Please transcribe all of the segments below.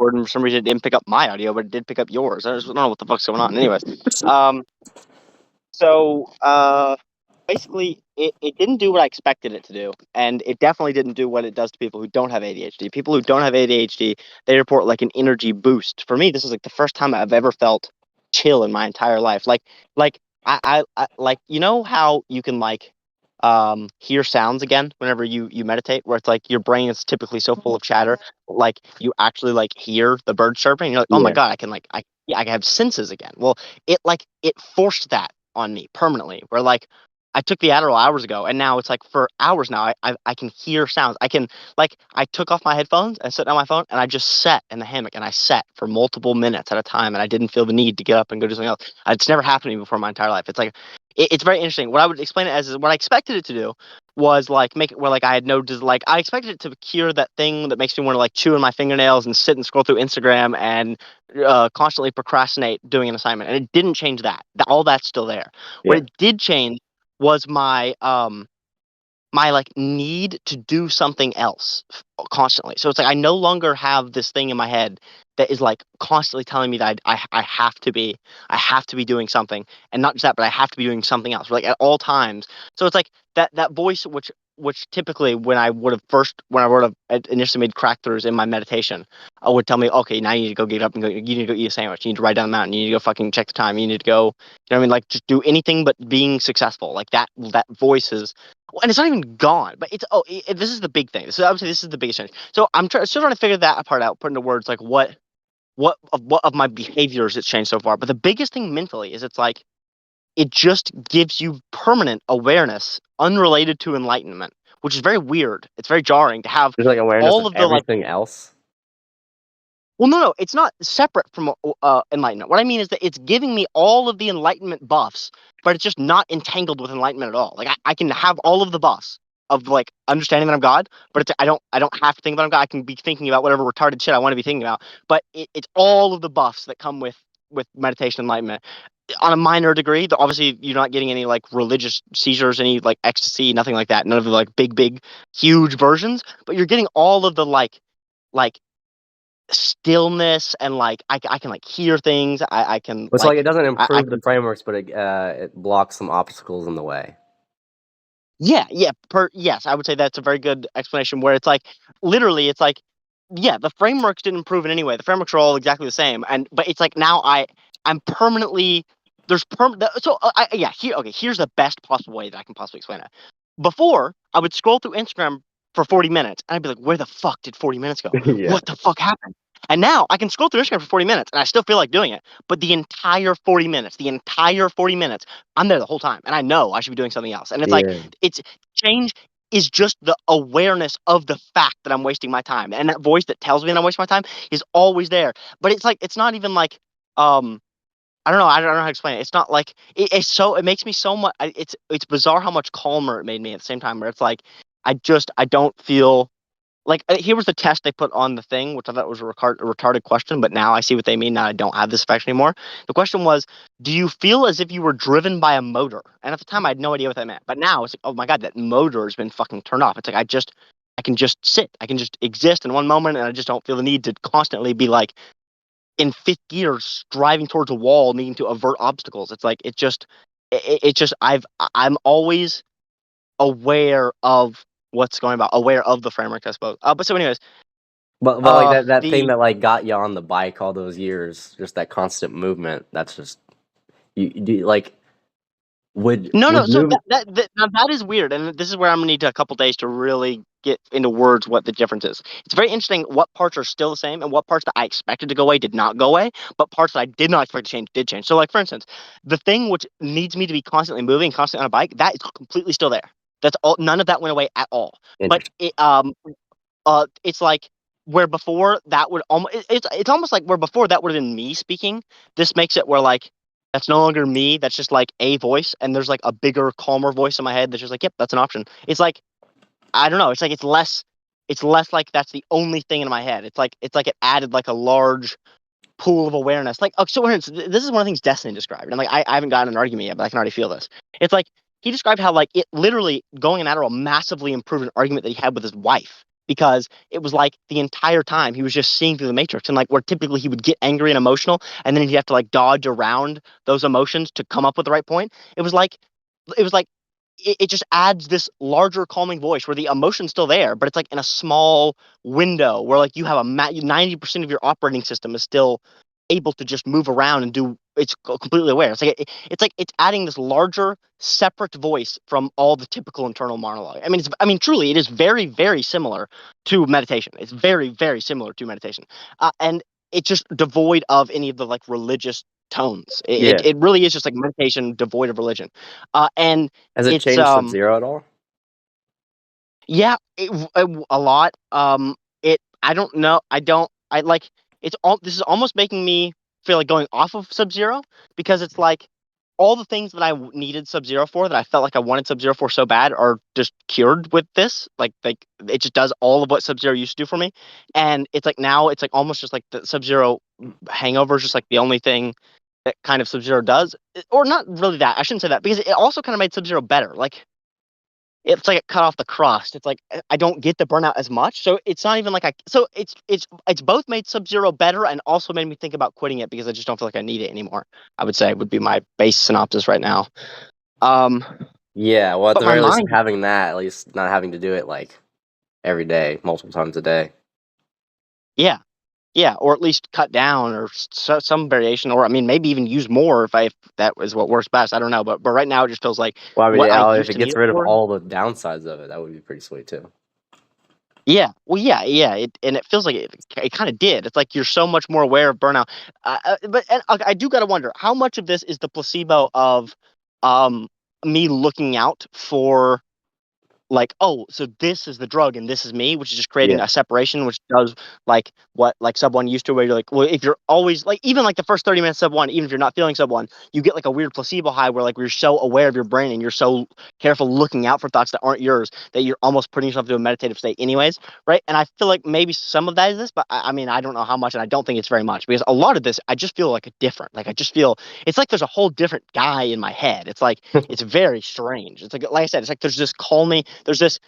awkward, and for some reason it didn't pick up my audio, but it did pick up yours. I don't know what the fuck's going on. Anyways, basically, it didn't do what I expected it to do, and it definitely didn't do what it does to people who don't have ADHD. People who don't have ADHD, they report like an energy boost. For me, this is like the first time I've ever felt chill in my entire life. Like I like how you can like hear sounds again whenever you meditate, where it's like your brain is typically so full of chatter, like you actually like hear the bird chirping. You're like, oh my Yeah. god, I can like I have senses again. Well, it forced that on me permanently. Where like I took the Adderall hours ago, and now it's like for hours now I can hear sounds. I can like I took off my headphones and set down my phone, and I just sat in the hammock and I sat for multiple minutes at a time, and I didn't feel the need to get up and go do something else. It's never happened to me before in my entire life. It's like it's very interesting. What I would explain it as is what I expected it to do was like make it where like I had no like I expected it to cure that thing that makes me want to like chew on my fingernails and sit and scroll through Instagram and constantly procrastinate doing an assignment, and it didn't change that. All that's still there. What Yeah. it did change was my like need to do something else constantly. So it's like I no longer have this thing in my head that is like constantly telling me that I I have to be doing something, and not just that, but I have to be doing something else like at all times. So it's like that voice which typically when I would have initially made crack throughs in my meditation, I would tell me, okay, now you need to go get up and go. You need to go eat a sandwich. You need to ride down the mountain. You need to go fucking check the time. You need to go. You know what I mean? Like just do anything but being successful. Like that voice is well, and it's not even gone, but it's this is the big thing. So I would say this is the biggest change. So still trying to figure that part out, put into words like what of my behaviors it's changed so far. But the biggest thing mentally is it's like it just gives you permanent awareness unrelated to enlightenment, which is very weird. It's very jarring to have There's like awareness all of of the like. everything else. Well, no, it's not separate from enlightenment. What I mean is that it's giving me all of the enlightenment buffs, but it's just not entangled with enlightenment at all. Like I can have all of the buffs of like understanding that I'm God, but I don't have to think about I'm God. I can be thinking about whatever retarded shit I want to be thinking about. But it's all of the buffs that come with meditation enlightenment on a minor degree. Obviously, you're not getting any like religious seizures, any like ecstasy, nothing like that. None of the like big, huge versions, but you're getting all of the like stillness and like I can like hear things. I can It's like like it doesn't I improve the can frameworks, but it blocks some obstacles in the way. yeah yes, I would say that's a very good explanation where it's like literally it's like yeah, the frameworks didn't improve in any way. The frameworks are all exactly the same, and but it's like now I'm permanently so yeah here okay, here's the best possible way that I can possibly explain it. Before I would scroll through Instagram for 40 minutes and I'd be like, where the fuck did 40 minutes go? Yeah. What the fuck happened? And now I can scroll through Instagram for 40 minutes and I still feel like doing it. But the entire 40 minutes, I'm there the whole time. And I know I should be doing something else. And it's like, Yeah. it's change is just the awareness of the fact that I'm wasting my time. And that voice that tells me that I'm wasting my time is always there. But it's like, it's not even like, I don't know how to explain it. It's not like it makes me so much. It's bizarre how much calmer it made me at the same time. Where it's like I don't feel like here was the test they put on the thing, which I thought was a retarded question, but now I see what they mean. Now I don't have this effect anymore. The question was, do you feel as if you were driven by a motor? And at the time, I had no idea what that meant. But now it's like, oh my god, that motor has been fucking turned off. It's like I can just sit, I can just exist in one moment, and I just don't feel the need to constantly be like in fifth gear driving towards a wall, needing to avert obstacles. It's like it just I'm always aware of what's going about, aware of the framework, I suppose. But so, anyways, But like that thing the that like got you on the bike all those years, just that constant movement. That's just you do like no, would so moving. now that is weird, and this is where I'm gonna need a couple days to really get into words what the difference is. It's very interesting what parts are still the same and what parts that I expected to go away did not go away, but parts that I did not expect to change did change. So, like for instance, the thing which needs me to be constantly moving, constantly on a bike, that is completely still there. That's all. None of that went away at all. But Interesting. it's like where before that would almost it's almost like where before that would have been me speaking. This makes it where like that's no longer me. That's just like a voice, and there's like a bigger, calmer voice in my head that's just like, yep, that's an option. It's like I don't know. It's like it's less like that's the only thing in my head. It's like it added like a large pool of awareness. Like, so for instance, this is one of the things Destiny described. And like, I haven't gotten an argument yet, but I can already feel this. It's like he described how like it literally going in Adderall massively improved an argument that he had with his wife. because it was like the entire time he was just seeing through the matrix, and like where typically he would get angry and emotional and then he'd have to like dodge around those emotions to come up with the right point. It was like it just adds this larger calming voice where the emotion's still there, but it's like in a small window where like you have a 90% of your operating system is still able to just move around and do it's completely aware. It's like it's adding this larger separate voice from all the typical internal monologue. I mean truly it is very very similar to meditation. It's very very similar to meditation. And it's just devoid of any of the like religious tones. It, Yeah. it it really is just like meditation devoid of religion. And Has it it's changed Sub-Zero at all? yeah, a lot. It I don't know. I don't. I like it's all. This is almost making me feel like going off of Sub Zero because it's like all the things that I needed Sub Zero for that I felt like I wanted Sub Zero for so bad are just cured with this. Like it just does all of what Sub Zero used to do for me, and it's like now it's like almost just like the Sub Zero hangover is just like the only thing that kind of Sub Zero does, or not really that. I shouldn't say that because it also kind of made Sub Zero better. Like it's like it cut off the crust. It's like I don't get the burnout as much. So it's not even like I. So it's both made Sub Zero better and also made me think about quitting it because I just don't feel like I need it anymore. I would say would be my base synopsis right now. Um, Yeah, well, at but the my very least, mind, having that, at least not having to do it like every day, multiple times a day. yeah, yeah, or at least cut down or some variation, or I mean maybe even use more if that was what works best. I don't know, but right now it just feels like Well, I mean, what I yeah, if used it to need gets it rid of for. all the downsides of it, that would be pretty sweet too. Yeah, well, yeah. And it feels like it kind of did. It's like you're so much more aware of burnout. But I do gotta wonder how much of this is the placebo of um me looking out for like, oh, so this is the drug and this is me, which is just creating Yeah. a separation, which does like what like sub one used to, where you're like, well, if you're always like, even like the first 30 minutes sub one, even if you're not feeling sub one, you get like a weird placebo high where like you're so aware of your brain and you're so careful looking out for thoughts that aren't yours that you're almost putting yourself into a meditative state, anyways, right? And I feel like maybe some of that is this, but I mean, I don't know how much, and I don't think it's very much because a lot of this, I just feel like a different, like I just feel it's like there's a whole different guy in my head. It's like it's very strange. It's like I said, it's like there's this calming, there's this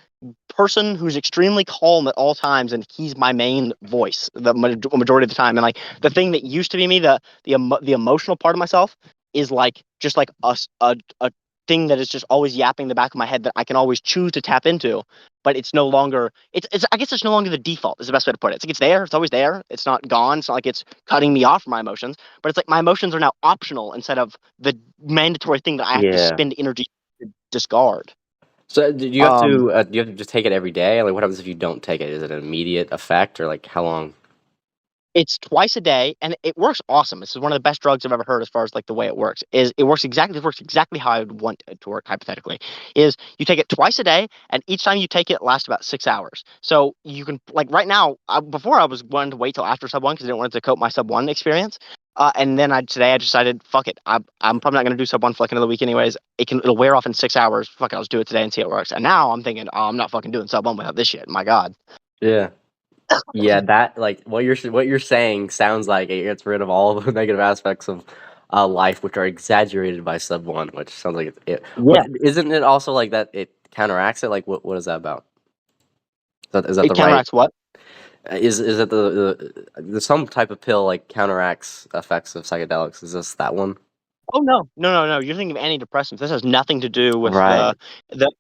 person who's extremely calm at all times, and he's my main voice the majority of the time. And like the thing that used to be me, the emotional part of myself, is like just like a thing that is just always yapping in the back of my head that I can always choose to tap into, but it's no longer. It's I guess it's no longer the default. Is the best way to put it. It's like it's there. It's always there. It's not gone. It's not like it's cutting me off from my emotions, but it's like my emotions are now optional instead of the mandatory thing that I have to Yeah. spend energy to discard. So, do you have Um, to just take it every day? Like, what happens if you don't take it? Is it an immediate effect, or like how long? It's twice a day, and it works awesome. This is one of the best drugs I've ever heard as far as like the way it works. Is it works exactly how I would want it to work hypothetically. Is you take it twice a day, and each time you take it, it lasts about 6 hours. So you can like right now. Before I was wanting to wait till after sub one because I didn't want it to coat my sub one experience. And then today I decided fuck it. I'm probably not gonna do sub one for like another week anyways. It'll wear off in 6 hours. Fuck it, I'll just do it today and see how it works. And now I'm thinking, oh, I'm not fucking doing sub one without this shit. My God. Yeah. Yeah, that like what you're saying sounds like it gets rid of all the negative aspects of life, which are exaggerated by Sub One, which sounds like it. But Yeah, isn't it also like that? It counteracts it. Like, what is that about? Is that it the right? counteracts what? Is that there's some type of pill like counteracts effects of psychedelics? Is this that one? Oh no. You're thinking of antidepressants. This has nothing to do with Right. the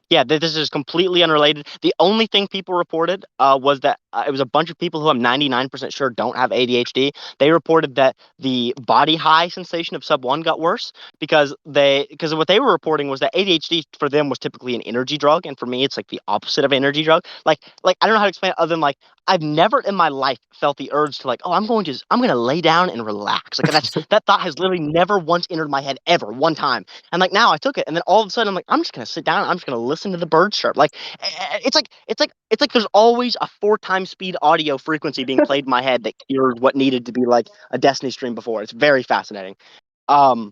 yeah, this is completely unrelated. The only thing people reported was that it was a bunch of people who I'm 99% sure don't have ADHD. They reported that the body high sensation of sub one got worse because what they were reporting was that ADHD for them was typically an energy drug, and for me it's like the opposite of an energy drug. Like I don't know how to explain it other than like I've never in my life felt the urge to like, oh, I'm going to lay down and relax. Like that thought has literally never once entered my head ever one time. And like now I took it, and then all of a sudden I'm like, I'm just gonna sit down. I'm just gonna listen to the birds chirp. Like it's like there's always a 4 times speed audio frequency being played in my head that cured what needed to be like a Destiny stream before. It's very fascinating. Um,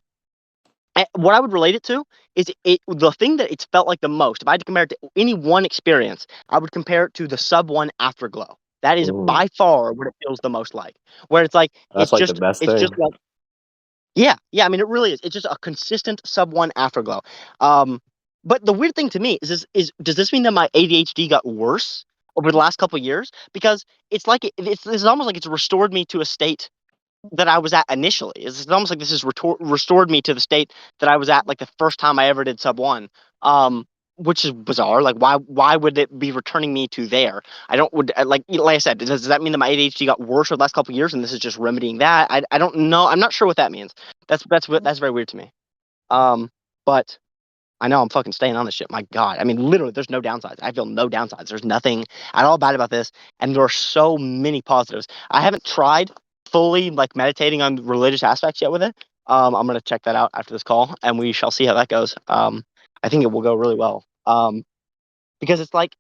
and what I would relate it to is the thing that it's felt like the most. If I had to compare it to any one experience, I would compare it to the sub one afterglow. That is Ooh, by far what it feels the most like. Where it's like that's like the best it's just thing. like yeah. I mean, it really is. It's just a consistent sub one afterglow. Um, but the weird thing to me is does this mean that my ADHD got worse? over the last couple of years because it's like it's almost like it's restored me to a state that I was at initially. It's almost like this has restored me to the state that I was at like the first time I ever did sub one. Which is bizarre. Like, why would it be returning me to there? I don't would like I said. Does that mean that my ADHD got worse over the last couple of years, and this is just remedying that? I don't know. I'm not sure what that means. That's very weird to me. But I know I'm fucking staying on this shit. My God. I mean, literally, there's no downsides. I feel no downsides. There's nothing at all bad about this. And there are so many positives. I haven't tried fully like meditating on religious aspects yet with it. I'm gonna check that out after this call, and we shall see how that goes. I think it will go really well. Because it's like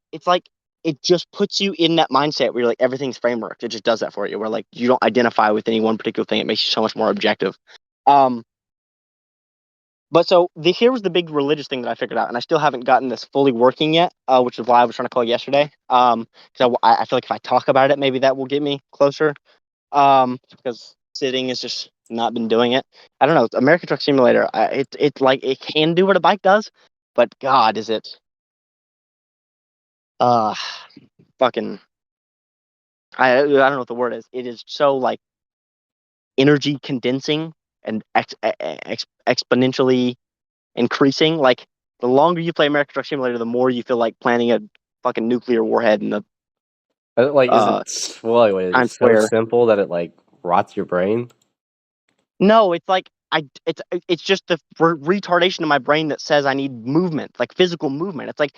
it just puts you in that mindset where you're like everything's framework. It just does that for you. Where like you don't identify with any one particular thing. It makes you so much more objective. Um, but so here was the big religious thing that I figured out, and I still haven't gotten this fully working yet, which is why I was trying to call yesterday. Because I feel like if I talk about it, maybe that will get me closer. Because sitting has just not been doing it. I don't know. American Truck Simulator, it's like it can do what a bike does, but God, is it uh fucking I don't know what the word is. It is so like energy condensing and exponentially increasing. Like the longer you play American Truck Simulator, the more you feel like planning a fucking nuclear warhead in the Like, is it uh well, wait, Times it's so Square. simple that it like rots your brain? No, it's like it's just the retardation in my brain that says I need movement, like physical movement. It's like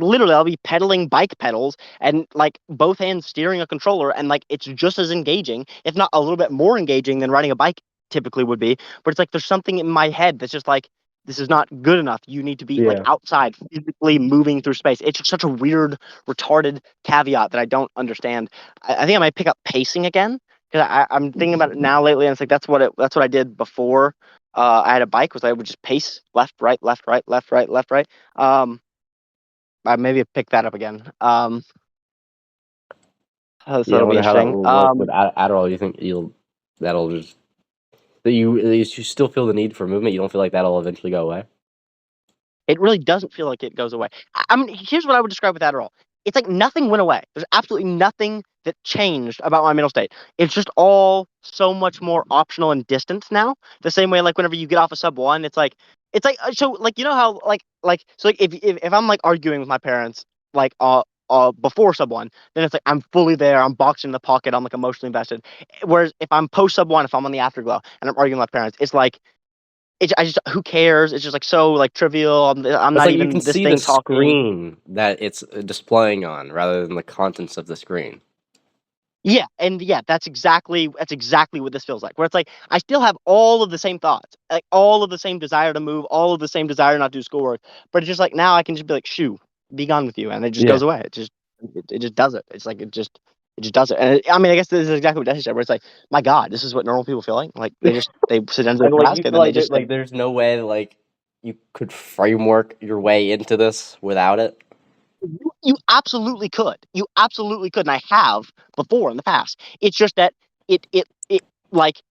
literally I'll be pedaling bike pedals and like both hands steering a controller and like it's just as engaging, if not a little bit more engaging than riding a bike typically would be. But it's like there's something in my head that's just like this is not good enough. You need to be like Yeah. outside, physically moving through space. It's just such a weird, retarded caveat that I don't understand. I think I might pick up pacing again because I'm thinking about it now lately, and it's like that's what I did before I had a bike was I would just pace left, right, left, right, left, right, left, right. Um, I maybe pick that up again. So Yeah, I that'll be wonder how that interesting. will work with Adderall. You think that'll just that you still feel the need for movement? You don't feel like that'll eventually go away? It really doesn't feel like it goes away. I mean, here's what I would describe with Adderall. It's like nothing went away. There's absolutely nothing that changed about my mental state. It's just all so much more optional and distant now. The same way, like whenever you get off a sub one, it's like so like you know how so like if I'm like arguing with my parents like before sub one, then it's like I'm fully there. I'm boxing in the pocket. I'm like emotionally invested. Whereas if I'm post sub one, if I'm on the afterglow and I'm arguing with my parents, it's like I just who cares? It's just like so like trivial. I'm It's not like you can even this see the thing talking. screen that it's displaying on rather than the contents of the screen. Yeah, and yeah, that's exactly what this feels like. Where it's like I still have all of the same thoughts, like all of the same desire to move, all of the same desire not to do schoolwork. But it's just like now I can just be like, shoo, be gone with you, and it just Yeah. goes away. It just does it. It's like it just does it. And I mean, I guess this is exactly what Desi said. Where it's like, my God, this is what normal people feel like. Like they sit down to the Like task you and feel then they like just like there's no way that like you could framework your way into this without it. you absolutely could. You absolutely could, and I have before in the past. It's just that it like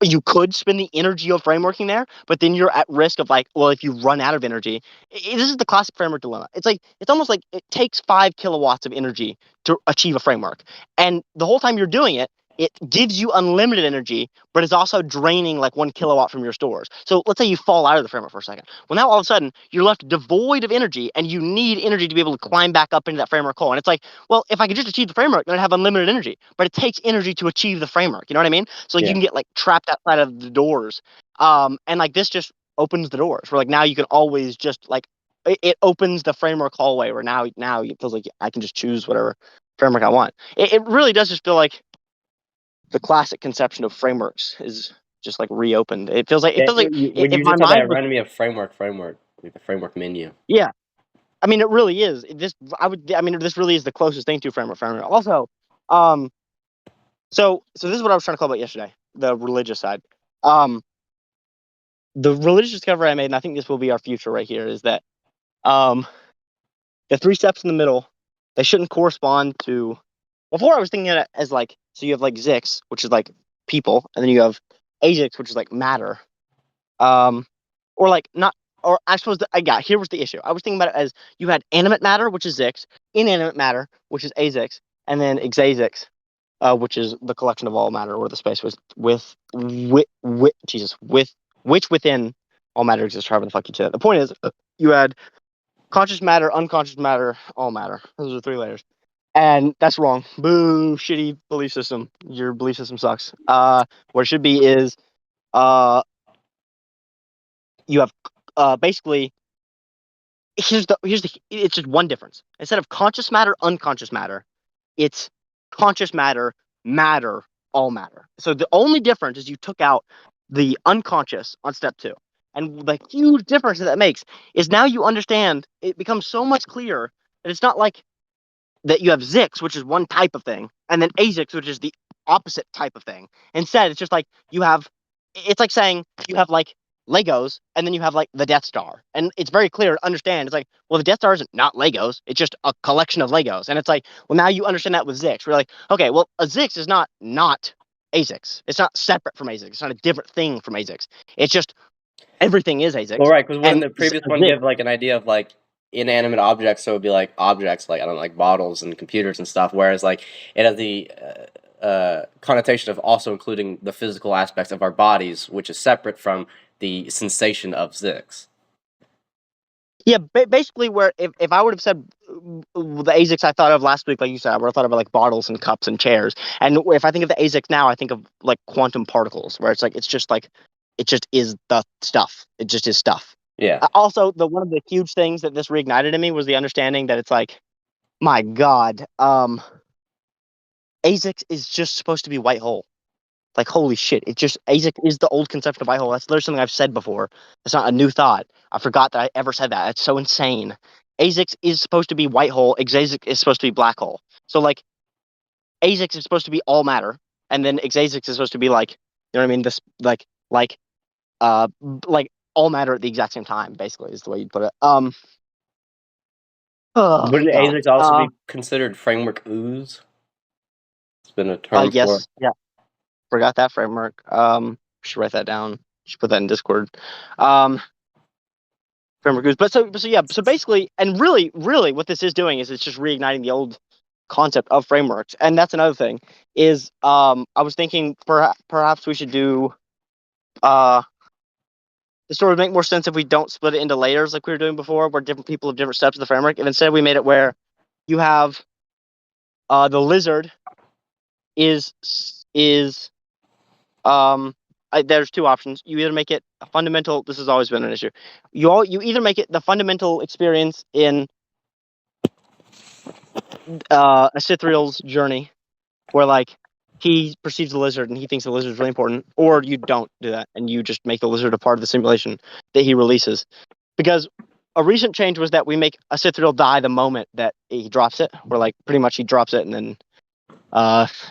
you could spend the energy of frameworking there, but then you're at risk of like, well, if you run out of energy, this is the classic framework dilemma. It's like it's almost like it takes 5 kilowatts of energy to achieve a framework, and the whole time you're doing it, it gives you unlimited energy, but it's also draining like 1 kilowatt from your stores. So let's say you fall out of the framework for a second. Well, now all of a sudden you're left devoid of energy, and you need energy to be able to climb back up into that framework hole. And it's like, well, if I could just achieve the framework, then I'd have unlimited energy. But it takes energy to achieve the framework. You know what I mean? So like you Yeah. can get like trapped outside of the doors. And like this just opens the doors where like now you can always just like it opens the framework hallway where now it feels like I can just choose whatever framework I want. It really does just feel like the classic conception of frameworks is just like reopened. It Yeah, feels like when if you my just said that, it mind was reminded me of framework, like the framework menu. yeah. I mean, it really is. I mean, this really is the closest thing to framework. Also, um, so this is what I was trying to call about yesterday, the religious side. Um, the religious discovery I made, and I think this will be our future right here, is that um, the three steps in the middle, they shouldn't correspond to. Before I was thinking of it as like, so you have like Zix, which is like people, and then you have Azyx, which is like matter. Um, or like not. or I suppose I got here was the issue. I was thinking about it as you had animate matter, which is Zix, inanimate matter, which is azyx, and then xzaayzyx, which is the collection of all matter, or the space with Jesus with which within all matter exists. However the fuck you say that. The point is, you had conscious matter, unconscious matter, all matter. Those are three layers, and that's wrong. Boo! Shitty belief system. Your belief system sucks. What it should be is uh, you have basically here's the it's just one difference. Instead of conscious matter, unconscious matter, it's conscious matter, matter, all matter. So the only difference is you took out the unconscious on step two. And the huge difference that makes is now you understand, it becomes so much clearer that it's not like that you have Zix, which is one type of thing, and then Azyx, which is the opposite type of thing. Instead, it's just like you have, it's like saying you have like Legos, and then you have like the Death Star, and it's very clear to understand. It's like, well, the Death Star isn't not Legos; it's just a collection of Legos, and it's like, well, now you understand that with Zix. We're like, okay, well, a Zix is not Azyx. It's not separate from Azyx. It's not a different thing from Azyx. It's just everything is Well, Azyx, right, because wouldn't and the previous a one Zix. give like an idea of like inanimate objects? So it'd be like objects, like I don't know, like bottles and computers and stuff. Whereas like it has the connotation of also including the physical aspects of our bodies, which is separate from the sensation of Zix. Yeah, basically, where if I would have said the ASICs I thought of last week, like you said, I would have thought about like bottles and cups and chairs. And if I think of the ASICs now, I think of like quantum particles, where it's like it's just like it just is the stuff. It just is stuff. Yeah. Also, the one of the huge things that this reignited in me was the understanding that it's like, my God, ASICs is just supposed to be white hole. Like, holy shit, it just ASIC is the old conception of white hole. That's literally something I've said before. It's not a new thought. I forgot that I ever said that. It's so insane. ASIC is supposed to be white hole. xzaayzyx is supposed to be black hole. So like ASIC is supposed to be all matter, and then xzaayzyx is supposed to be like, you know what I mean? This uh like all matter at the exact same time. Basically, is the way you put it. Oh Wouldn't God. ASICs also be considered framework ooze? It's been a term for it. Yes. Yeah. Forgot that framework. Should write that down. Should put that in Discord. Um, Framework goes. But so yeah. So basically, and really, what this is doing is it's just reigniting the old concept of frameworks. And that's another thing. Is I was thinking perhaps we should do uh the story would make more sense if we don't split it into layers like we were doing before, where different people have different steps of the framework, and instead we made it where you have the lizard is there's two options. You either make it a fundamental. This has always been an issue. You either make it the fundamental experience in acythrial's journey, where like he perceives the lizard and he thinks the lizard is really important, or you don't do that and you just make the lizard a part of the simulation that he releases. Because a recent change was that we make acythrial die the moment that he drops it. Where like pretty much he drops it and then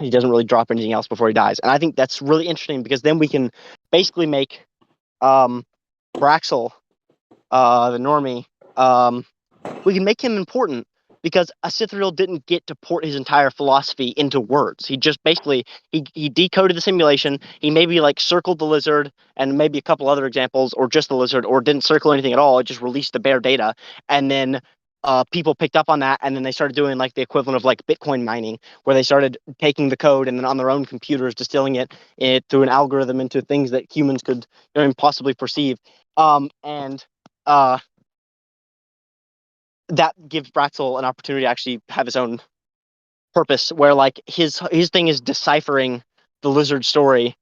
he doesn't really drop anything else before he dies. And I think that's really interesting because then we can basically make um, Braxil, the normie, we can make him important because Acythrial didn't get to port his entire philosophy into words. He just basically he decoded the simulation. He maybe like circled the lizard and maybe a couple other examples, or just the lizard, or didn't circle anything at all. It just released the bare data, and then people picked up on that, and then they started doing like the equivalent of like Bitcoin mining, where they started taking the code and then on their own computers distilling it through an algorithm into things that humans could, you know, possibly perceive. And that gives Braxil an opportunity to actually have his own purpose, where like his thing is deciphering the lizard story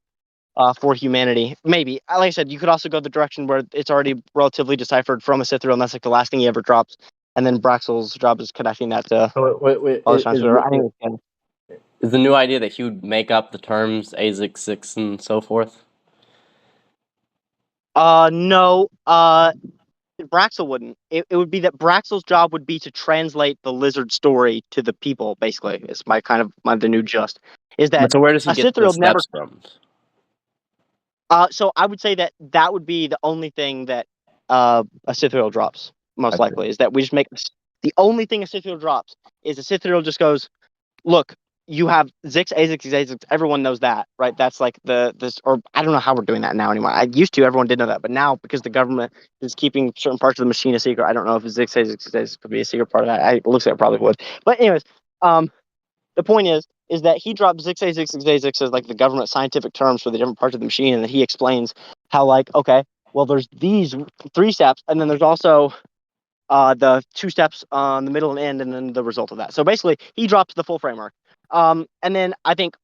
for humanity. Maybe, like I said, you could also go the direction where it's already relatively deciphered from a Acythrial, and that's like the last thing he ever drops. And then Braxil's job is connecting that to So all the times. I think it's good. is the new idea that he would make up the terms ASIC, six, and so forth? No, Braxil wouldn't. It would be that Braxil's job would be to translate the lizard story to the people. Basically, is my kind of the new just is But that so where does he get the Acythrial never. steps from? So I would say that that would be the only thing that a Sithriel drops, most Okay. likely, is that we just make the only thing a Sithriel drops is a Sithriel just goes, look, you have Zix, Azyx, xzaayzyx. Everyone knows that, right? That's like this, or I don't know how we're doing that now anymore. I used to, everyone did know that, but now because the government is keeping certain parts of the machine a secret, I don't know if Zix, Azyx, xzaayzyx could be a secret part of that. It looks like it probably would. But anyways, um, the point is that he dropped Zix, Azyx, xzaayzyx as like the government scientific terms for the different parts of the machine, and that he explains how like okay, well there's these 3 steps, and then there's also the 2 steps on the middle and end, and then the result of that. So basically, he drops the full framework. And then I think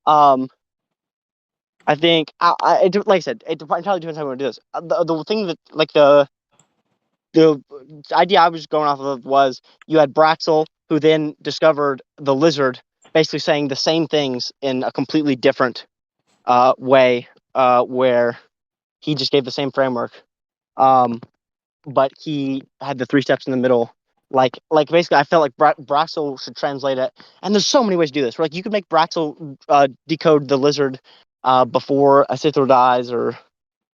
um, I think like I said, it entirely depends how we want to do this. The thing that like the idea I was going off of was you had Braxil, who then discovered the lizard, basically saying the same things in a completely different way, where he just gave the same framework. Um, but he had the 3 steps in the middle. Like basically, I felt like Braxil should translate it. And there's so many ways to do this. Like you could make Braxil decode the lizard before acythrial dies, or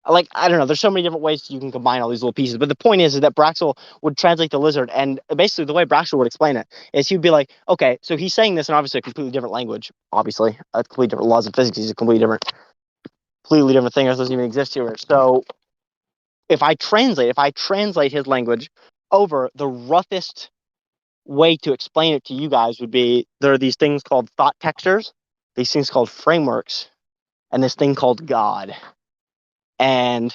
like I don't know. There's so many different ways you can combine all these little pieces. But the point is that Braxil would translate the lizard, and basically the way Braxil would explain it is he'd be like, okay, so he's saying this in obviously a completely different language, obviously a completely different laws of physics. He's a completely different thing that doesn't even exist here. So if I translate his language over, the roughest way to explain it to you guys would be there are these things called thought textures, these things called frameworks, and this thing called God. And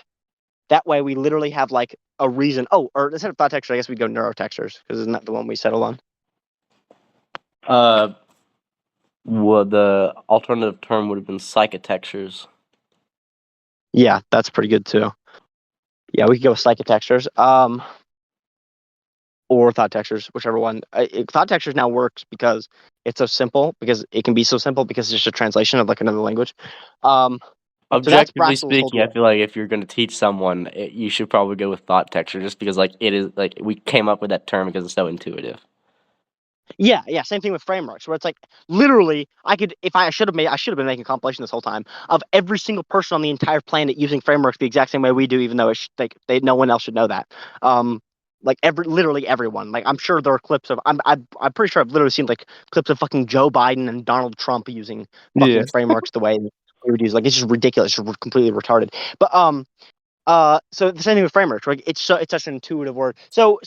that way we literally have like a reason. Oh, or instead of thought texture, I guess we'd go neurotextures, because isn't that the one we settled on? Uh, well, the alternative term would have been psychotextures. Yeah, that's pretty good too. Yeah, we could go with psychotextures. Or thought textures, whichever one. Thought textures now works because it's so simple, because it can be so simple because it's just a translation of like another language. Um, so that's Objectively Braxil's whole speaking, I deal. feel like if you're going to teach someone, you should probably go with thought texture, just because like it is like we came up with that term because it's so intuitive. Yeah, yeah. Same thing with frameworks, where it's like literally, I could, if I should have been making a compilation this whole time of every single person on the entire planet using frameworks the exact same way we do, even though it's like no one else should know that. Um, like literally everyone. Like I'm sure there are clips of, I'm pretty sure I've literally seen like clips of fucking Joe Biden and Donald Trump using Yeah. fucking frameworks the way we would use. Like it's just ridiculous, it's completely retarded. But so the same thing with frameworks. Right? It's such an intuitive word. So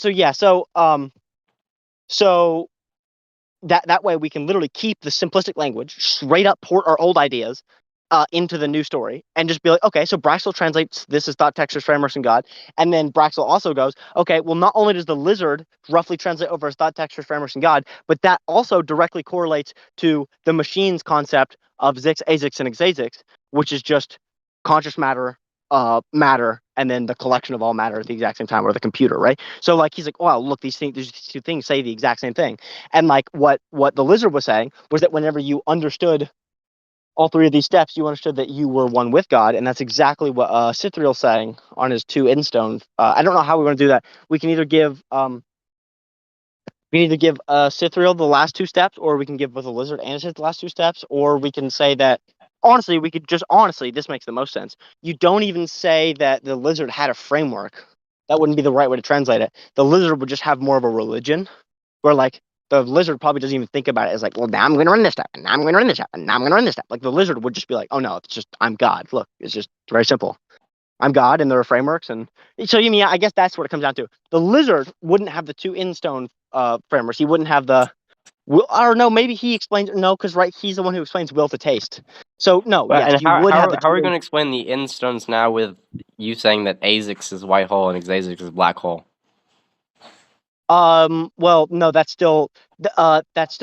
that way we can literally keep the simplistic language, straight up port our old ideas into the new story, and just be like, okay, so Braxil translates this as thought textures, frameworks, and God. And then Braxil also goes, okay, well, not only does the lizard roughly translate over as thought textures, frameworks, and God, but that also directly correlates to the machine's concept of Zix, Azyx, and xzaayzyx, which is just conscious matter, and then the collection of all matter at the exact same time, or the computer, right? So like he's like, wow, look, these 2 things say the exact same thing. And like what the lizard was saying was that whenever you understood all 3 of these steps, you understood that you were one with God, and that's exactly what Cythrial saying on his 2 endstones. I don't know how we're going to do that. We can either give Cythrial the last 2 steps, or we can give both the lizard and his the last 2 steps, or we can say that honestly, we could just honestly, this makes the most sense. You don't even say that the lizard had a framework. That wouldn't be the right way to translate it. The lizard would just have more of a religion, where like the lizard probably doesn't even think about it as like, well, now I'm going to run this step, and now I'm going to run this step, and now I'm going to run this step. Like the lizard would just be like, oh no, it's just I'm God. Look, it's just very simple. I'm God, and there are frameworks, and so you mean I guess that's what it comes down to. The lizard wouldn't have the 2 endstone frameworks. He wouldn't have the will, or no, maybe he explains no, because right, he's the one who explains will to taste. So no, But yes, and you would have the how are we two. going to explain the end stones now with you saying that azyx is white hole and xzaayzyx is black hole? Well, no, that's still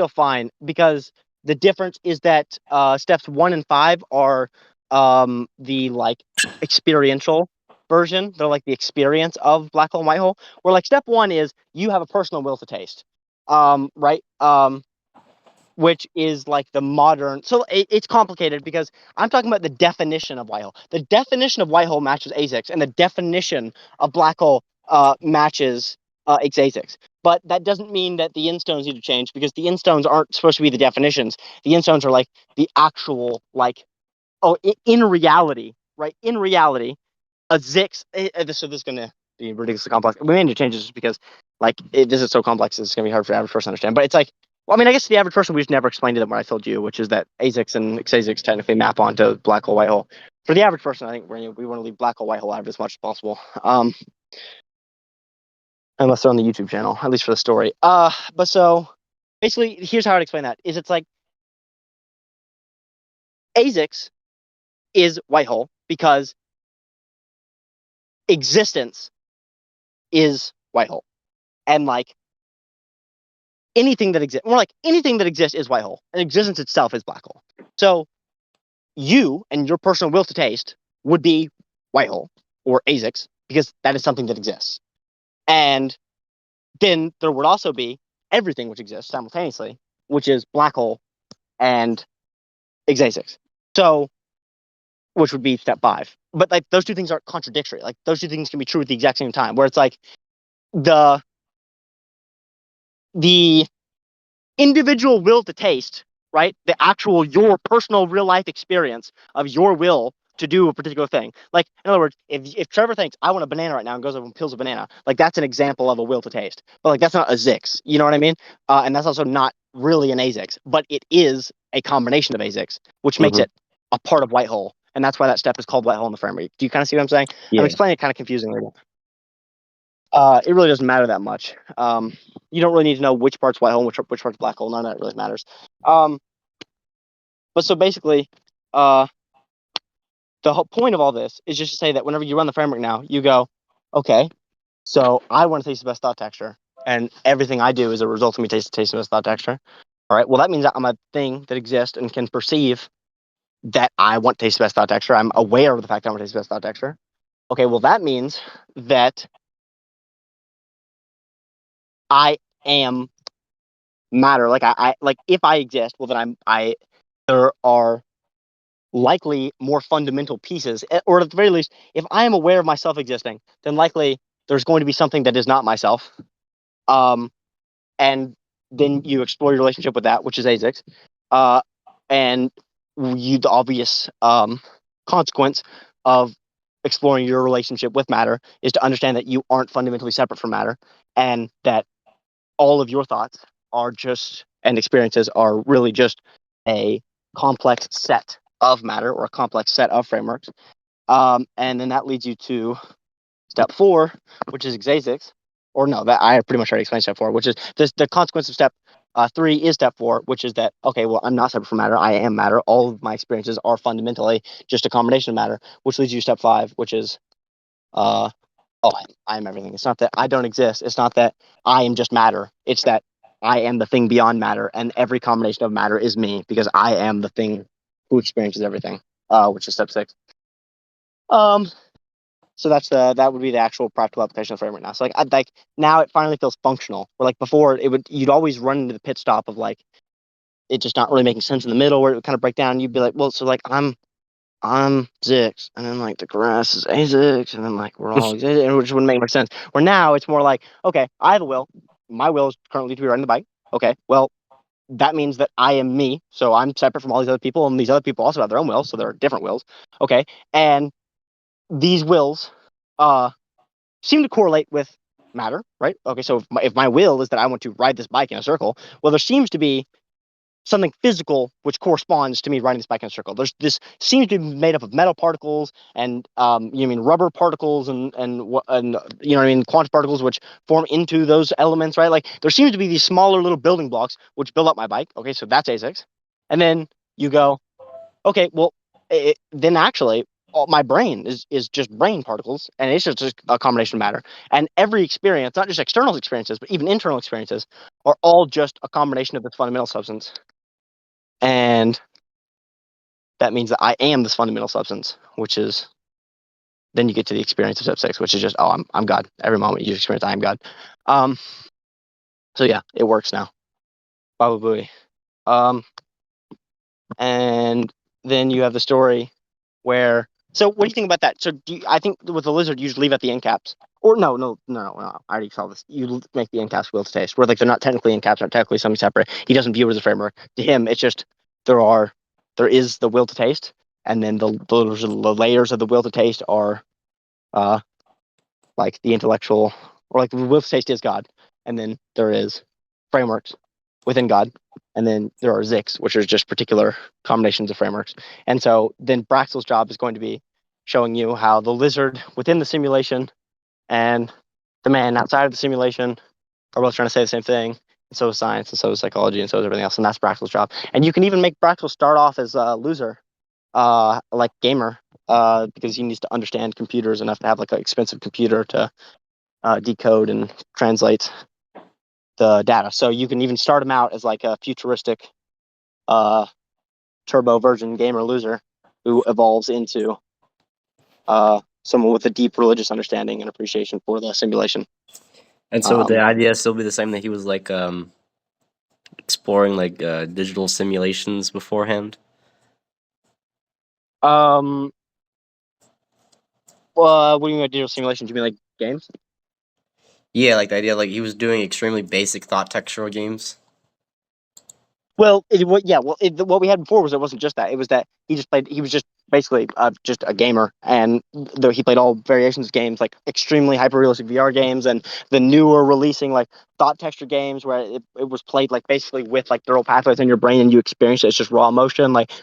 fine, because the difference is that steps 1 and 5 are the like experiential version. They're like the experience of black hole and white hole. Where like step 1 is you have a personal will to taste. Right? Which is like the modern. So it's complicated because I'm talking about the definition of white hole. The definition of white hole matches azyx, and the definition of black hole matches xzaayzyx. But that doesn't mean that the instones need to change, because the instones aren't supposed to be the definitions. The instones are like the actual like, oh, in reality, right? In reality, a Zix. So this is gonna be ridiculously complex. We may need to change this just because like this is so complex. It's gonna be hard for the average person to understand. But it's like Well, I mean, I guess the average person, we just never explained to them what I told you, which is that azyx and xzaayzyx technically map onto black hole, white hole. For the average person, I think we want to leave black hole, white hole out of it as much as possible. Unless they're on the YouTube channel, at least for the story. But so basically, here's how I'd explain that: is it's like azyx is white hole because existence is white hole, and like anything that exists, more like anything that exists is white hole, and existence itself is black hole. So you and your personal will to taste would be white hole or azyx because that is something that exists, and then there would also be everything which exists simultaneously, which is black hole and xzaayzyx. So which would be step 5. But like those two things aren't contradictory. Like those two things can be true at the exact same time. Where it's like the the individual will to taste, right? The actual your personal real life experience of your will to do a particular thing. Like in other words, if Trevor thinks I want a banana right now and goes over and peels a banana, like that's an example of a will to taste. But like that's not a zix. You know what I mean? And that's also not really an azyx, but it is a combination of azyx, which makes Mm-hmm. it a part of white hole. And that's why that step is called white hole in the framework. Do you kind of see what I'm saying? I'm Yeah. explaining it kind of confusingly. It really doesn't matter that much. You don't really need to know which part's white hole and which part's black hole. None of that really matters. Um, but so basically, uh, the whole point of all this is just to say that whenever you run the framework now, you go, okay, so I want to taste the best thought texture, and everything I do is a result of me tasting the best thought texture. All right, well, that means that I'm a thing that exists and can perceive that I want to taste the best thought texture. I'm aware of the fact that I want to taste the best thought texture. Okay, well, that means that I am matter. Like I like if I exist, well then I there are likely more fundamental pieces, or at the very least, if I am aware of myself existing, then likely there's going to be something that is not myself. Um, and then you explore your relationship with that, which is azyx. Uh, and the obvious consequence of exploring your relationship with matter is to understand that you aren't fundamentally separate from matter, and that all of your thoughts are just and experiences are really just a complex set of matter or a complex set of frameworks. And then that leads you to step 4, which is xzaayzyx. Or no, that I pretty much already explained step 4, which is this, the consequence of step 3 is step 4, which is that, okay, well, I'm not separate from matter. I am matter. All of my experiences are fundamentally just a combination of matter, which leads you to step 5, which is uh, oh, I am everything. It's not that I don't exist. It's not that I am just matter. It's that I am the thing beyond matter, and every combination of matter is me because I am the thing who experiences everything. Which is step 6. Um, so that would be the actual practical application of the framework now. So like now it finally feels functional. Where like before you'd always run into the pit stop of like it just not really making sense in the middle where it would kind of break down. You'd be like, well, so like I'm Zix, and then like the grass is Azix, and then like we're all Azix, and it just wouldn't make much sense. Where now it's more like, okay, I have a will. My will is currently to be riding the bike. Okay, well, that means that I am me, so I'm separate from all these other people, and these other people also have their own wills, so there are different wills. Okay, and these wills uh seem to correlate with matter, right? Okay, so if my will is that I want to ride this bike in a circle, well, there seems to be something physical which corresponds to me riding this bike in a circle. There's this seems to be made up of metal particles and you mean rubber particles and you know what I mean quantum particles which form into those elements, right? Like there seems to be these smaller little building blocks which build up my bike. Okay, so that's ASICS. And then you go, okay, well, then actually my brain is just brain particles and it's just a combination of matter. And every experience, not just external experiences, but even internal experiences, are all just a combination of this fundamental substance. And that means that I am this fundamental substance, which is then you get to the experience of step 6, which is just, oh, I'm God. Every moment you experience, I am God. Um, so yeah, it works now. Baba Booey. And then you have the story where. So what do you think about that? So I think with the lizard, you just leave out the end caps. Or no. I already saw this. You make the end caps will to taste, where like they're not technically end caps, not technically something separate. He doesn't view it as a framework. To him, it's just there is the will to taste, and then the layers of the will to taste are uh like the intellectual or like the will to taste is God, and then there is frameworks, within God, and then there are Zix, which are just particular combinations of frameworks. And so then Braxil's job is going to be showing you how the lizard within the simulation and the man outside of the simulation are both trying to say the same thing. And so is science, and so is psychology, and so is everything else. And that's Braxil's job. And you can even make Braxil start off as a loser, like gamer, because he needs to understand computers enough to have like an expensive computer to decode and translate the data. So you can even start him out as like a futuristic uh, turbo version gamer loser who evolves into someone with a deep religious understanding and appreciation for the simulation. And so would the Um, idea still be the same that he was like exploring like digital simulations beforehand? um, what do you mean by digital simulation? Do you mean like games? Yeah, like the idea like he was doing extremely basic thought textural games. Well, what we had before was it wasn't just that. It was that he just played. He was just basically just a gamer, and though he played all variations of games, like extremely hyper realistic VR games, and the newer releasing like thought texture games where it was played like basically with like neural pathways in your brain, and you experience it. It's just raw emotion. Like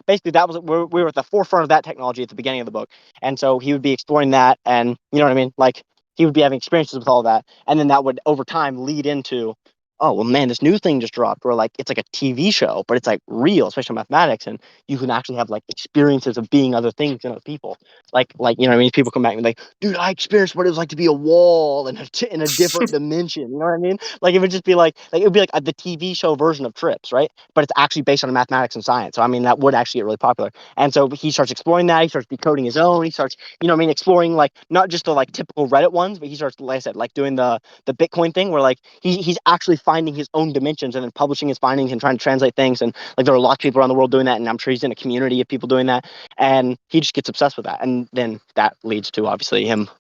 basically that was we were at the forefront of that technology at the beginning of the book, and so he would be exploring that, and you know what I mean, like. He would be having experiences with all that, and then that would over time lead into oh well man, this new thing just dropped where like it's like a TV show, but it's like real, especially mathematics, and you can actually have like experiences of being other things and other people. Like you know what I mean? People come back and like, dude, I experienced what it was like to be a wall in a different dimension. You know what I mean? Like it would just be like it would be like the TV show version of Trips, right? But it's actually based on mathematics and science. So I mean that would actually get really popular. And so he starts exploring that, he starts decoding his own, he starts, you know what I mean, exploring like not just the like typical Reddit ones, but he starts, like I said, like doing the Bitcoin thing where like he's actually finding his own dimensions and then publishing his findings and trying to translate things. And like there are lots of people around the world doing that, and I'm sure he's in a community of people doing that. And he just gets obsessed with that. And then that leads to obviously him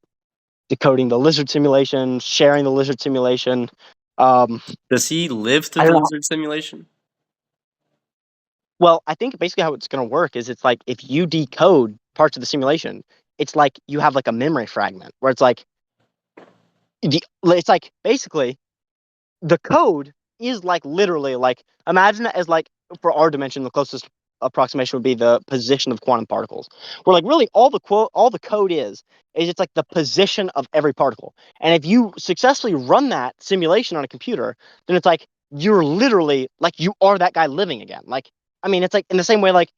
decoding the lizard simulation, sharing the lizard simulation. Um, Does he live through I the don't know. lizard simulation? Well, I think basically how it's going to work is it's like if you decode parts of the simulation, it's like you have like a memory fragment where it's like basically the code is like literally like imagine it as like for our dimension the closest approximation would be the position of quantum particles where like really all the code is it's like the position of every particle, and if you successfully run that simulation on a computer then it's like you're literally like you are that guy living again. Like I mean it's like in the same way like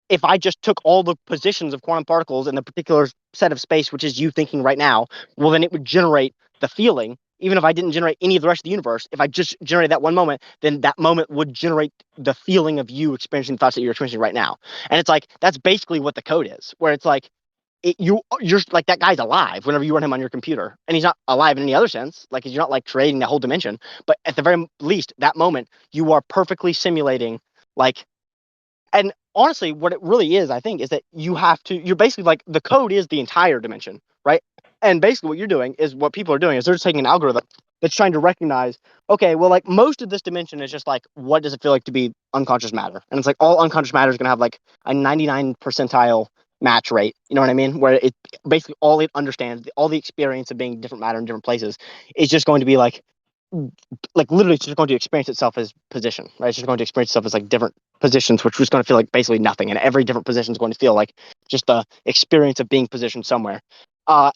if I just took all the positions of quantum particles in the particular set of space, which is you thinking right now, well, then it would generate the feeling. Even if I didn't generate any of the rest of the universe, if I just generated that one moment, then that moment would generate the feeling of you experiencing the thoughts that you're experiencing right now. And it's like that's basically what the code is, where it's like you're like that guy's alive whenever you run him on your computer, and he's not alive in any other sense. Like you're not like creating that whole dimension, but at the very least, that moment you are perfectly simulating like and honestly, what it really is, I think, is that you're basically like the code is the entire dimension, right? And basically what you're doing is what people are doing is they're just taking an algorithm that's trying to recognize, okay, well, like most of this dimension is just like, what does it feel like to be unconscious matter? And it's like all unconscious matter is going to have like a 99 percentile match rate. You know what I mean? Where it basically all it understands, all the experience of being different matter in different places is just going to be like literally it's just going to experience itself as position, right? It's just going to experience itself as like different positions, which was going to feel like basically nothing. And every different position is going to feel like just the experience of being positioned somewhere.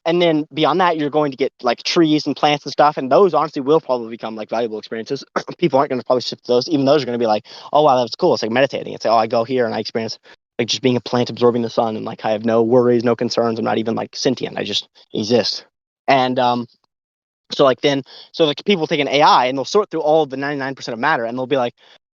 And then beyond that, you're going to get like trees and plants and stuff. And those honestly will probably become like valuable experiences. People aren't going to probably shift to those. Even those are going to be like, oh, wow, that's cool. It's like meditating. It's like, oh, I go here and I experience like just being a plant absorbing the sun. And like I have no worries, no concerns. I'm not even like sentient. I just exist. And so like then, so like people take an AI and they'll sort through all of the 99% of matter and they'll be like,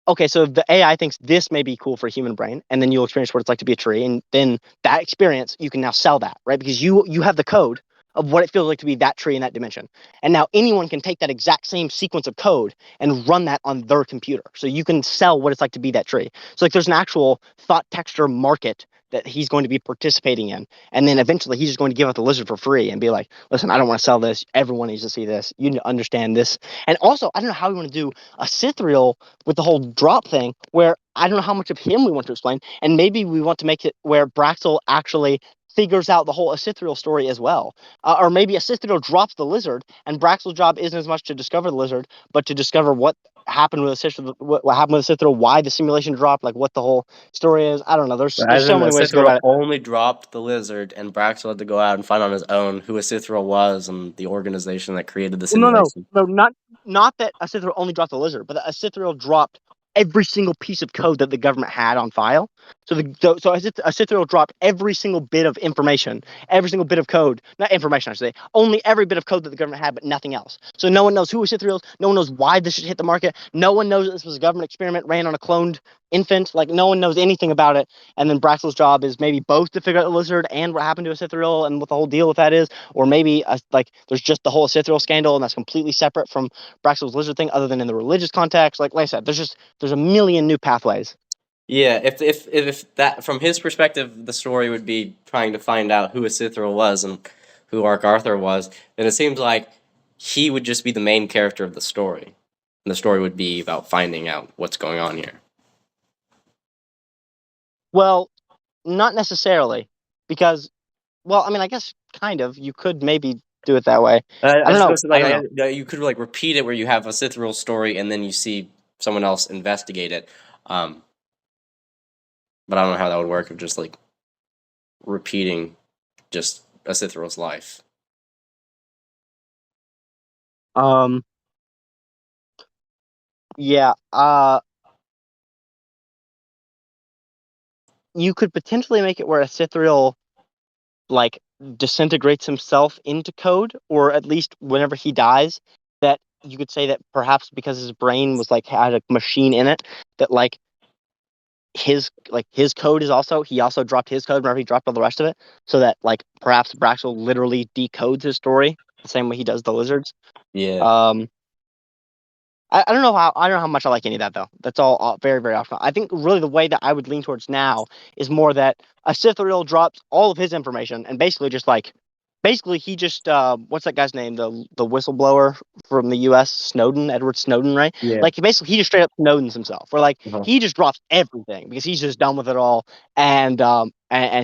okay, so the AI thinks this may be cool for a human brain, and then you'll experience what it's like to be a tree, and then that experience you can now sell that, right? Because you have the code of what it feels like to be that tree in that dimension, and now anyone can take that exact same sequence of code and run that on their computer, so you can sell what it's like to be that tree. So like there's an actual thought texture market that he's going to be participating in, and then eventually he's just going to give out the lizard for free and be like, listen, I don't want to sell this. Everyone needs to see this. You need to understand this. And also, I don't know how we want to do a acythrial with the whole drop thing, where I don't know how much of him we want to explain, and maybe we want to make it where Braxil actually figures out the whole acythrial story as well, or maybe acythrial drops the lizard, and Braxil's job isn't as much to discover the lizard, but to discover happened with acythrial, what happened with acythrial, why the simulation dropped, like what the whole story is. I don't know. There's As so in, many ways to go acythrial about it. only dropped the lizard, and Braxil had to go out and find on his own who acythrial was and the organization that created the Well, simulation. not that acythrial only dropped the lizard, but that acythrial dropped every single piece of code that the government had on file. So acythrial dropped every single bit of information, every single bit of code, not information I should say, only every bit of code that the government had, but nothing else. So no one knows who acythrials, no one knows why this should hit the market, no one knows that this was a government experiment ran on a cloned infant. Like no one knows anything about it. And then Braxil's job is maybe both to figure out the lizard and what happened to acythrial and what the whole deal with that is, or maybe like there's just the whole acythrial scandal and that's completely separate from Braxil's lizard thing, other than in the religious context. Like I said, there's a million new pathways. Yeah, if that from his perspective, the story would be trying to find out who acythrial was and who Ark Arthur was, then it seems like he would just be the main character of the story, and the story would be about finding out what's going on here. Well, not necessarily, because well, I mean, I guess kind of. You could maybe do it that way. I I don't know. suppose I like don't know. you could like repeat it where you have a acythrial story and then you see someone else investigate it. Um, but I don't know how that would work of just like repeating just acythrial's life. Um, yeah. You could potentially make it where a Cythrial like disintegrates himself into code, or at least whenever he dies, that you could say that perhaps because his brain was like had a machine in it, that his code is also he also dropped his code whenever he dropped all the rest of it, so that like perhaps Braxil literally decodes his story the same way he does the lizards. Yeah. Um, I don't know how much I like any of that though. That's all very very optional. I think really the way that I would lean towards now is more that a Sithariel drops all of his information and basically just like basically he just what's that guy's name, the whistleblower from the U.S. Snowden, Edward Snowden, right? Yeah. Like basically he just straight up Snowden's himself. Where like Uh-huh. he just drops everything because he's just done with it all and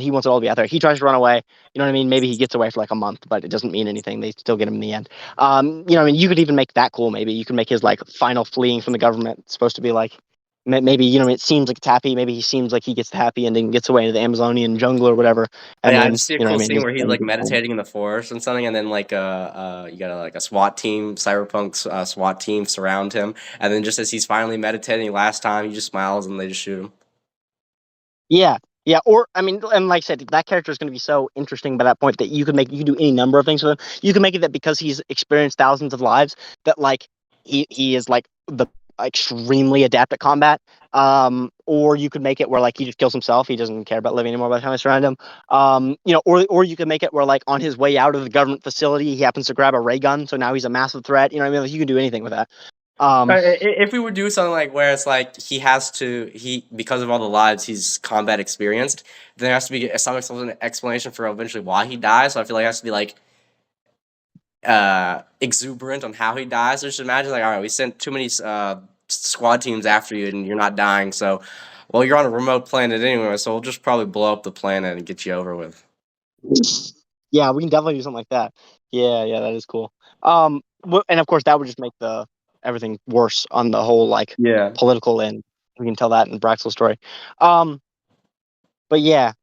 he wants it all to be out there. He tries to run away. You know what I mean? Maybe he gets away for like a month, but it doesn't mean anything. They still get him in the end. You know, I mean, you could even make that cool. Maybe you could make his like final fleeing from the government it's supposed to be like maybe you know it seems like it's happy. Maybe he seems like he gets the happy ending, gets away into the Amazonian jungle or whatever, and I then just see a you know cool what I scene mean. where he's like meditating in the forest and something, and then like you got like a SWAT team, cyberpunk SWAT team surround him, and then just as he's finally meditating last time, he just smiles and they just shoot him. Yeah, yeah. Or I mean, and like I said, that character is going to be so interesting by that point that you could do any number of things with him. You can make it that because he's experienced thousands of lives, that like he is like the extremely adept at combat. Or you could make it where like he just kills himself. He doesn't care about living anymore by the time they surround him. You know, or you could make it where like on his way out of the government facility, he happens to grab a ray gun, so now he's a massive threat. You know what I mean? Like, you can do anything with that. Um, If we would do something like where it's like he because of all the lives he's combat experienced, then there has to be some sort of explanation for eventually why he dies. So I feel like it has to be like exuberant on how he dies. So just imagine like, all right, we sent too many squad teams after you and you're not dying. So, well, you're on a remote planet anyway, so we'll just probably blow up the planet and get you over with. yeah, we can definitely do something like that. Yeah, yeah, that is cool. And of course, that would just make the everything worse on the whole like Yeah. political end. We can tell that in Braxil's story. Um, but yeah,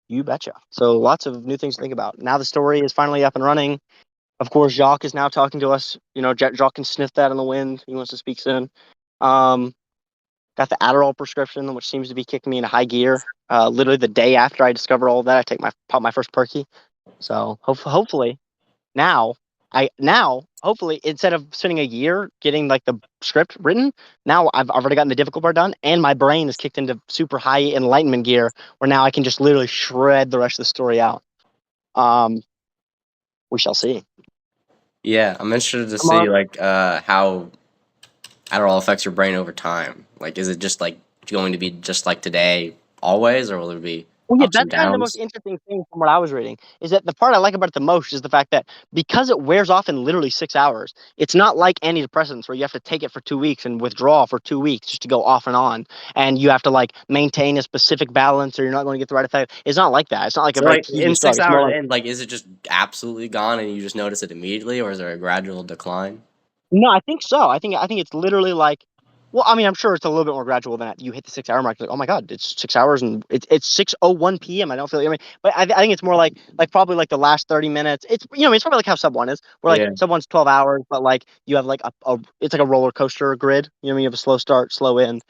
you betcha. So lots of new things to think about. Now the story is finally up and running. Of course, Jacques is now talking to us. You know, Jacques can sniff that in the wind. He wants to speak soon. Um, got the Adderall prescription, which seems to be kicking me into high gear. Literally the day after I discover all of that, I pop my first perky. So hopefully now hopefully instead of spending a year getting like the script written, now I've already gotten the difficult part done, and my brain is kicked into super high enlightenment gear where now I can just literally shred the rest of the story out. Um, we shall see. Yeah, I'm interested to Come on. see like how Adderall affects your brain over time. Like, is it just like going to be just like today always, or will there be Well, yeah, ups and that's kind of the most downs? interesting thing from what I was reading is that the part I like about it the most is the fact that because it wears off in literally 6 hours, it's not like antidepressants where you have to take it for 2 weeks and withdraw for 2 weeks just to go off and on, and you have to like maintain a specific balance or you're not going to get the right effect. It's not like that. It's not like a So very like in tedious drug. six It's more hours like in, like is it just absolutely gone and you just notice it immediately, or is there a gradual decline? No, I think so. I think it's literally like, well, I mean, I'm sure it's a little bit more gradual than that. You hit the 6 hour mark, like, oh my god, it's 6 hours and it's 6:01 p.m. I don't feel. I mean, but I think it's more like probably like the last 30 minutes. It's it's probably like how sub one is, where like Yeah. sub one's 12 hours, but like you have like a it's like a roller coaster grid. You know, what I mean, you have a slow start, slow end,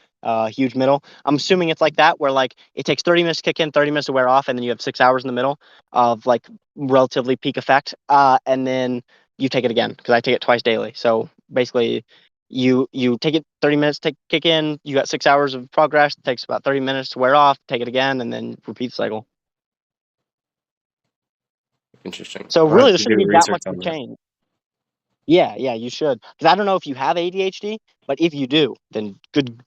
huge middle. I'm assuming it's like that, where like it takes 30 minutes to kick in, 30 minutes to wear off, and then you have 6 hours in the middle of like relatively peak effect, and then you take it again because I take it twice daily. So basically, you take it 30 minutes to kick in. You got 6 hours of progress. It takes about 30 minutes to wear off. Take it again, and then repeat the cycle. Interesting. So I'm gonna really, have there to do shouldn't be that research much of on a that. change. Yeah, yeah, you should. Because I don't know if you have ADHD, but if you do, then good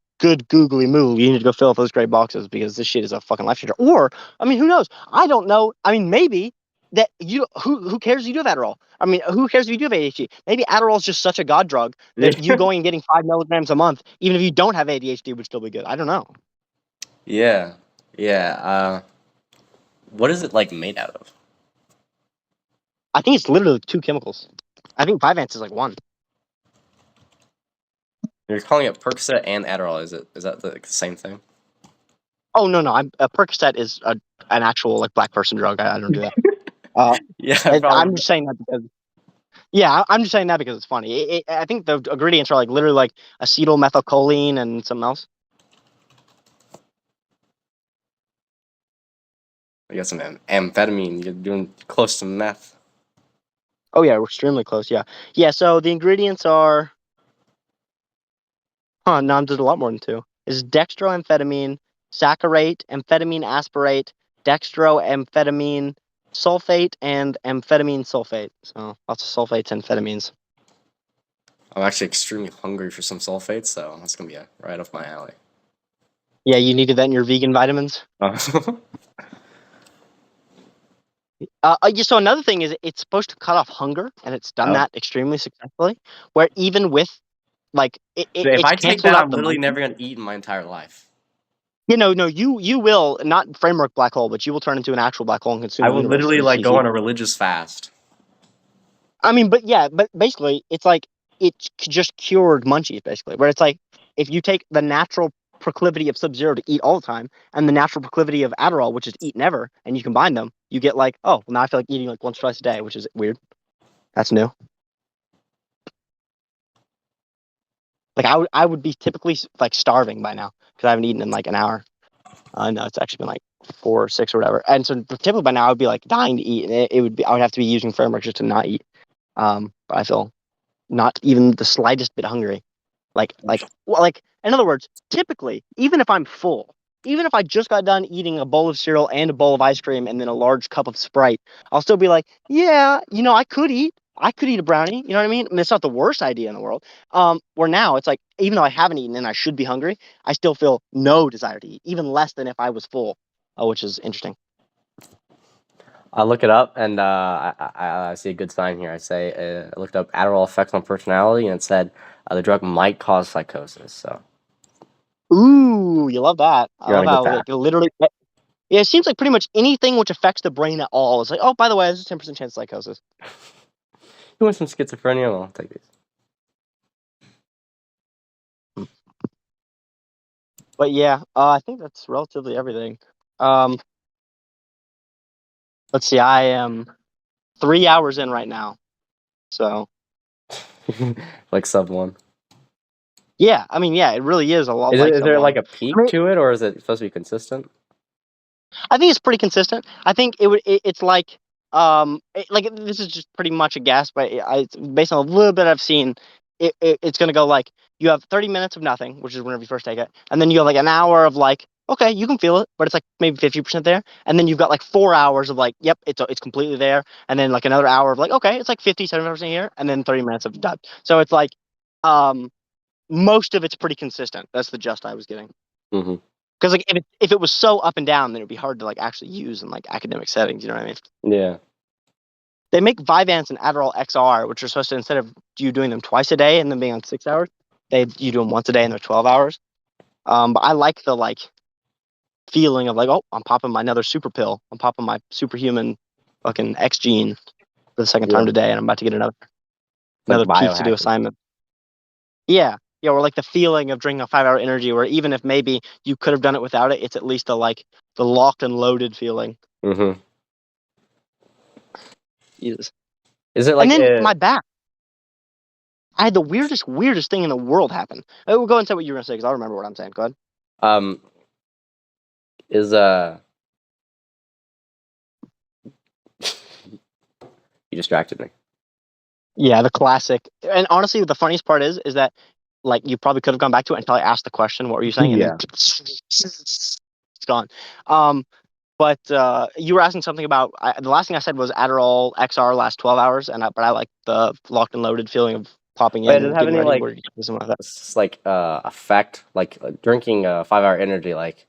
googly moo. You need to go fill up those gray boxes because this shit is a fucking life changer. Or, I mean, who knows? I don't know. I mean, maybe that you who cares if you do have Adderall? I mean, who cares if you do have ADHD? Maybe Adderall is just such a god drug that you going and getting 5 milligrams a month, even if you don't have ADHD, would still be good. I don't know. Yeah. Yeah. What is it like made out of? I think it's literally two chemicals. I think Vyvanse is like one. You're calling it Percocet and Adderall. Is that the same thing? Oh no, no, I'm a Percocet is an actual like black person drug. I don't do that. Uh, Yeah, I I'm probably. just saying that because yeah, I'm just saying that because it's funny. I think the ingredients are like literally like acetylmethylcholine and something else. I got some amphetamine. You're doing close to meth. Oh yeah, we're extremely close. Yeah, yeah. So the ingredients are, no, there's a lot more than two. Is dextroamphetamine, saccharate, amphetamine asparate, dextroamphetamine sulfate, and amphetamine sulfate. So lots of sulfates and amphetamines. I'm actually extremely hungry for some sulfates, so that's gonna be right up my alley. Yeah, you needed that in your vegan vitamins. Uh, Yeah, so another thing is it's supposed to cut off hunger, and it's done oh. that extremely successfully. Where even with like If it's I take canceled that, out I'm the literally munchies. never gonna eat in my entire life. No, you will not framework black hole, but you will turn into an actual black hole and consume I the would universe literally because like you go see. on a religious fast. I mean, but yeah, but basically, it's like just cured munchies, basically, where it's like if you take the natural proclivity of Sub-Zero to eat all the time and the natural proclivity of Adderall, which is eat never, and you combine them, you get like, oh, well, now I feel like eating like once, twice a day, which is weird. That's new. Like I would be typically like starving by now because I haven't eaten in like an hour. No, it's actually been like 4 or 6 or whatever. And so typically by now I would be like dying to eat, and it would be I would have to be using framework just to not eat. But I feel not even the slightest bit hungry. Like in other words, typically, even if I'm full, even if I just got done eating a bowl of cereal and a bowl of ice cream and then a large cup of Sprite, I'll still be like, yeah, I could eat. I could eat a brownie. You know what I mean? It's not the worst idea in the world. Where now it's like, even though I haven't eaten and I should be hungry, I still feel no desire to eat, even less than if I was full, which is interesting. I look it up and I see a good sign here. I looked up Adderall effects on personality and it said the drug might cause psychosis. So Ooh, you love that. I you're on love a good how path. like literally. Yeah, it seems like pretty much anything which affects the brain at all is like, oh, by the way, there's a 10% chance of psychosis. You want some schizophrenia? Well, I'll take these. But yeah, I think that's relatively everything. Um, let's see, I am 3 hours in right now. So Like sub one. yeah, I mean, yeah, it really is a lot Is it like is sub there one. like a I peak mean, to it or is it supposed to be consistent? I think it's pretty consistent. I think it's like like this is just pretty much a guess, but it's based on a little bit I've seen. It's gonna go like you have 30 minutes of nothing, which is whenever you first take it, and then you have like an hour of like okay, you can feel it, but it's like maybe 50% there, and then you've got like 4 hours of like yep, it's completely there, and then like another hour of like okay, it's like 50-70% here, and then 30 minutes of done. So it's like um most of it's pretty consistent. That's the gist I was getting. Mm-hmm. Because like if it was so up and down, then it'd be hard to like actually use in like academic settings. You know what I mean? Yeah. They make Vyvanse and Adderall XR, which are supposed to instead of you doing them twice a day and then being on 6 hours, you do them once a day and they're 12 hours. But I like the like feeling of like oh I'm popping my another super pill. I'm popping my superhuman fucking X gene for the second Yeah. time today, and I'm about to get It's like another piece to do biohacking. assignment. Yeah. Yeah, or like the feeling of drinking a 5 hour energy, where even if maybe you could have done it without it, it's at least the locked and loaded feeling. Mm-hmm. Jesus. Is it And like then my back. I had the weirdest thing in the world happen. We'll go and say what you were gonna say because I'll remember what I'm saying. Go ahead. um is you distracted me. Yeah, the classic. And honestly, the funniest part is that like you probably could have gone back to it until I asked the question, what were you saying? And then Yeah. it's gone. Um, but you were asking something about the last thing I said was Adderall XR last 12 hours, but I like the locked and loaded feeling of popping Wait, in does it and have getting any ready. like Where something like that. like effect like drinking 5 hour energy like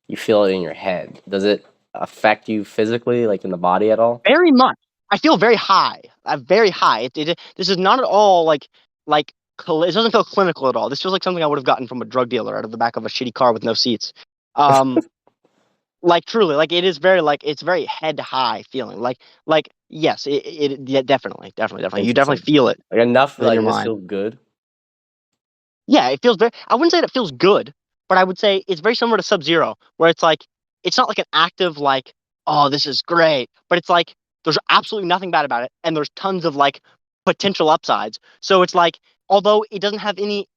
you feel it in your head? Does it affect you physically like in the body at all? Very much. I feel very high. I'm very high. This is not at all it doesn't feel clinical at all. This feels like something I would have gotten from a drug dealer out of the back of a shitty car with no seats. Um, like truly, like it is very like it's very head high feeling. Like yes, yeah, definitely. You definitely Interesting. feel it Like enough within like your it just mind. feels good. Yeah, it feels very. I wouldn't say that it feels good, but I would say it's very similar to Sub Zero, where it's like it's not like an active like, oh, this is great, but it's like there's absolutely nothing bad about it, and there's tons of like potential upsides. So it's like, although it doesn't have any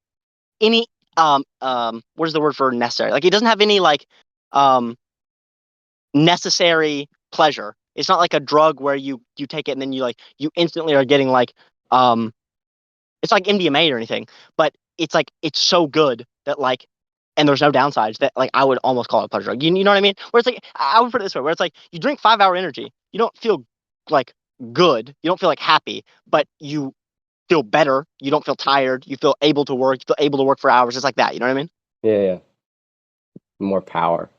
what is the word for necessary? Like it doesn't have any like um necessary pleasure. It's not like a drug where you take it and then you instantly are getting um it's like MDMA or anything, but it's like it's so good that and there's no downsides that like I would almost call it a pleasure drug. You know what I mean? Where it's like I would put it this way, where it's like you drink 5 hour energy, you don't feel like good, you don't feel like happy, but you feel better. You don't feel tired. You feel able to work. You feel able to work for hours. It's like that. You know what I mean? Yeah, yeah. More power.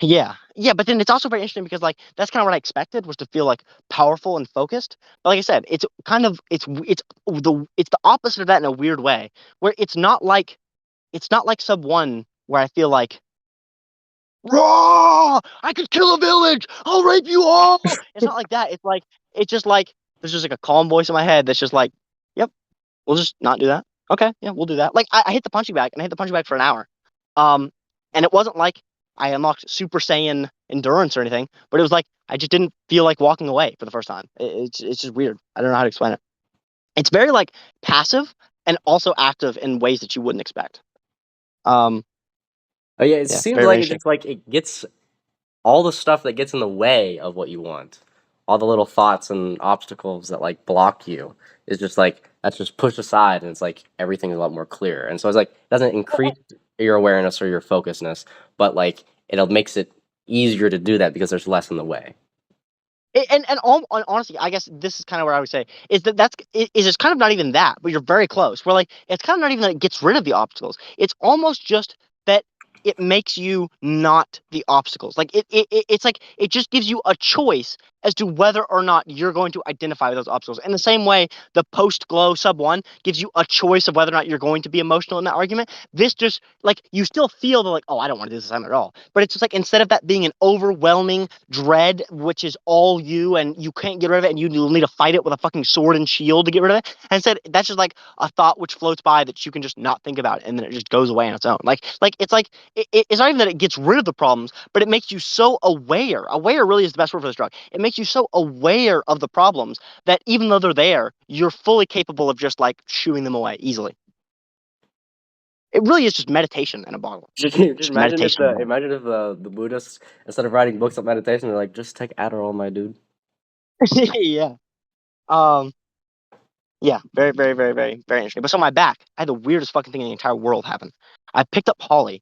Yeah, yeah. But then it's also very interesting because that's kind of what I expected was to feel like powerful and focused. But like I said, it's kind of it's the opposite of that in a weird way, where it's not like sub one where I feel like raw. I could kill a village. I'll rape you all. It's not like that. It's just like there's just like a calm voice in my head that's just like, yep, we'll just not do that. Okay, yeah, we'll do that. Like I hit the punching bag and I hit the punching bag for an hour. Um, and it wasn't like I unlocked Super Saiyan endurance or anything, but it was like I just didn't feel like walking away for the first time. It's just weird. I don't know how to explain it. It's very like passive and also active in ways that you wouldn't expect. Um, Oh yeah, it yeah, seems very, very like it interesting. just like it gets all the stuff that gets in the way of what you want, all the little thoughts and obstacles that like block you is just like that's just pushed aside, and it's like everything is a lot more clear. And so it's like it doesn't increase your awareness or your focusedness, but like it makes it easier to do that because there's less in the way. And honestly, I guess this is kind of where I would say is that it's kind of not even that, but you're very close. Where like it's kind of not even that it gets rid of the obstacles. It's almost just that it makes you not the obstacles. Like it's like it just gives you a choice as to whether or not you're going to identify with those obstacles. In the same way, the post glow sub one gives you a choice of whether or not you're going to be emotional in that argument. This just like you still feel the like, oh, I don't want to do this assignment at all. But it's just like instead of that being an overwhelming dread, which is all you and you can't get rid of it, and you'll need to fight it with a fucking sword and shield to get rid of it. And instead, that's just like a thought which floats by that you can just not think about, and then it just goes away on its own. It's not even that it gets rid of the problems, but it makes you so aware. Aware really is the best word for this drug. It makes you so aware of the problems that even though they're there, you're fully capable of just like shooing them away easily. It really is just meditation in a bottle. Just Just meditation in a bottle. imagine if the Buddhists instead of writing books on meditation, they're like just take Adderall, my dude. Yeah. Um. Yeah, very, very, very, very, very interesting. But so my back, I had the weirdest fucking thing in the entire world happen. I picked up Holly,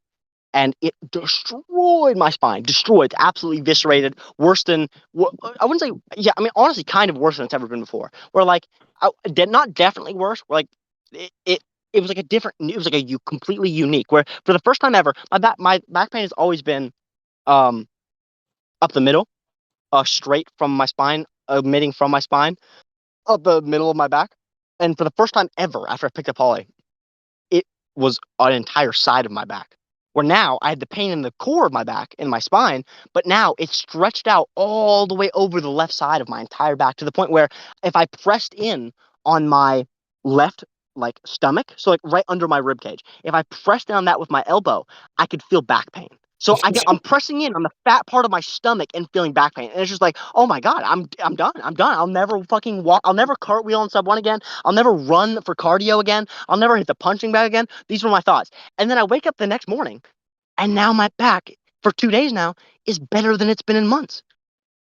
and it destroyed my spine. Destroyed, absolutely eviscerated. Worse than I wouldn't say. Yeah, I mean honestly, kind of worse than it's ever been before. Where like, not definitely worse. Where like, it, it it was like a different. It was like completely unique. Where for the first time ever, my back pain has always been um up the middle, straight from my spine, emitting from my spine up the middle of my back. And for the first time ever, after I picked up Holly, it was an entire side of my back. Where now I had the pain in the core of my back in my spine, but now it's stretched out all the way over the left side of my entire back to the point where if I pressed in on my left like stomach, so like right under my rib cage. If I press down that with my elbow, I could feel back pain. So I'm pressing in on the fat part of my stomach and feeling back pain, and it's just like, oh my god, I'm done. I'm done. I'll never fucking walk. I'll never cartwheel on sub one again. I'll never run for cardio again. I'll never hit the punching bag again. These were my thoughts, and then I wake up the next morning, and now my back for 2 days now is better than it's been in months.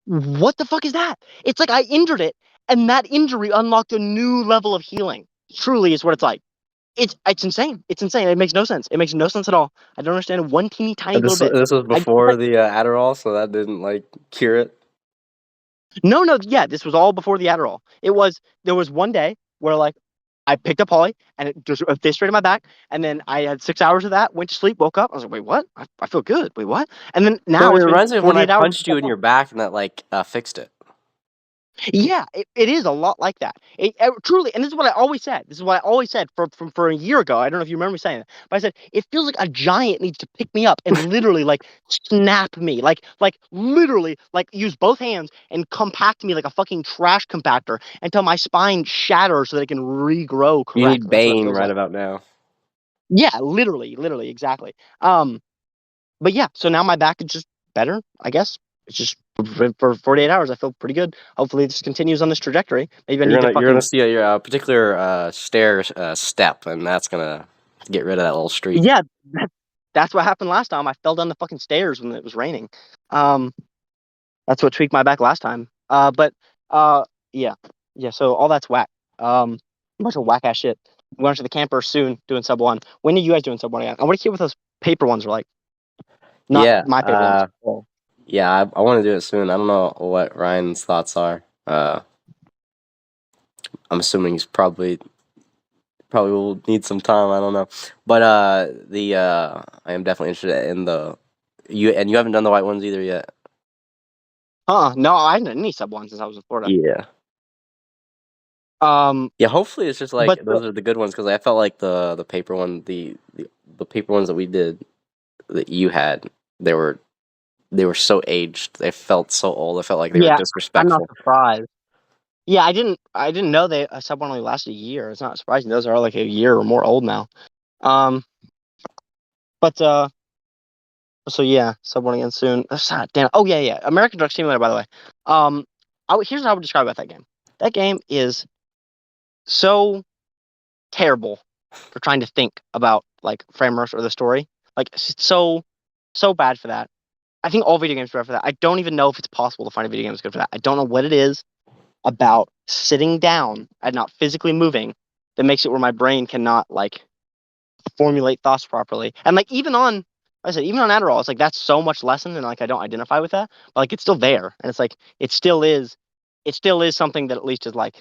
What the fuck is that? It's like I injured it, and that injury unlocked a new level of healing. Truly, is what it's like. It's insane. It's insane. It makes no sense. It makes no sense at all. I don't understand one teeny tiny And little bit. this was It's before like, the Adderall, so that didn't like cure it. no, no, yeah, this was all before the Adderall. There was one day where like I picked up Holly and it just they straight in my back, and then I had 6 hours of that. Went to sleep, woke up. I was like, wait, what? I feel good. Wait, what? And then So now it it's been reminds me of when I 48 hours. punched you in your back and that like fixed it. Yeah, it is a lot like that. Truly, and this is what I always said. This is what I always said for a year ago. I don't know if you remember me saying that, but I said it feels like a giant needs to pick me up and literally like snap me, like literally like use both hands and compact me like a fucking trash compactor until my spine shatters so that it can regrow You need correctly. That's what it Bane feels right like. about now. Yeah, literally, exactly. Um, but yeah, so now my back is just better, I guess. It's just for 48 hours, I feel pretty good. Hopefully, this continues on this trajectory. Maybe I need to You're gonna fucking. see your particular stair step, and that's gonna get rid of that little streak. Yeah, that's what happened last time. I fell down the fucking stairs when it was raining. Um, that's what tweaked my back last time. But yeah, yeah. So all that's whack. A bunch of whack ass shit. I'm going to the camper soon, doing sub one. When are you guys doing sub one again? I want to hear what those paper ones are like. Not Yeah, my paper ones. Oh. yeah. I want to do it soon. I don't know what Ryan's thoughts are. I'm assuming he's probably will need some time. I don't know, but the I am definitely interested in the you haven't done the white ones either yet. No, I haven't done any sub one since I was in Florida. Yeah. Um, Yeah, hopefully it's just like but those are the good ones because I felt like the paper one the paper ones that we did that you had they were so aged. They felt so old. I felt like they were yeah, I'm not disrespectful. surprised. Yeah, I didn't know they a sub one only lasted a year. It's not surprising. Those are like a year or more old now. Um, but so yeah, sub one again soon. Damn. Oh yeah, yeah. American Truck Simulator, by the way. Here's how I would describe about that game. That game is so terrible for trying to think about like frameworks or the story. Like it's so bad for that. I think all video games are bad for that. I don't even know if it's possible to find a video game that's good for that. I don't know what it is about sitting down and not physically moving that makes it where my brain cannot like formulate thoughts properly. And like even on, like I said, even on Adderall, it's like that's so much lesson, and like I don't identify with that, but like it's still there, and it's like it still is something that at least is like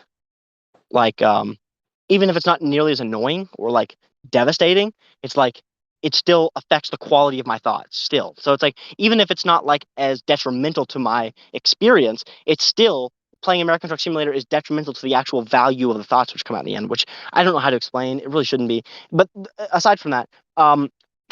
even if it's not nearly as annoying or like devastating, it's like it still affects the quality of my thoughts still. So it's like even if it's not like as detrimental to my experience, it's still playing American Truck Simulator is detrimental to the actual value of the thoughts which come out in the end, which I don't know how to explain. It really shouldn't be. But aside from that,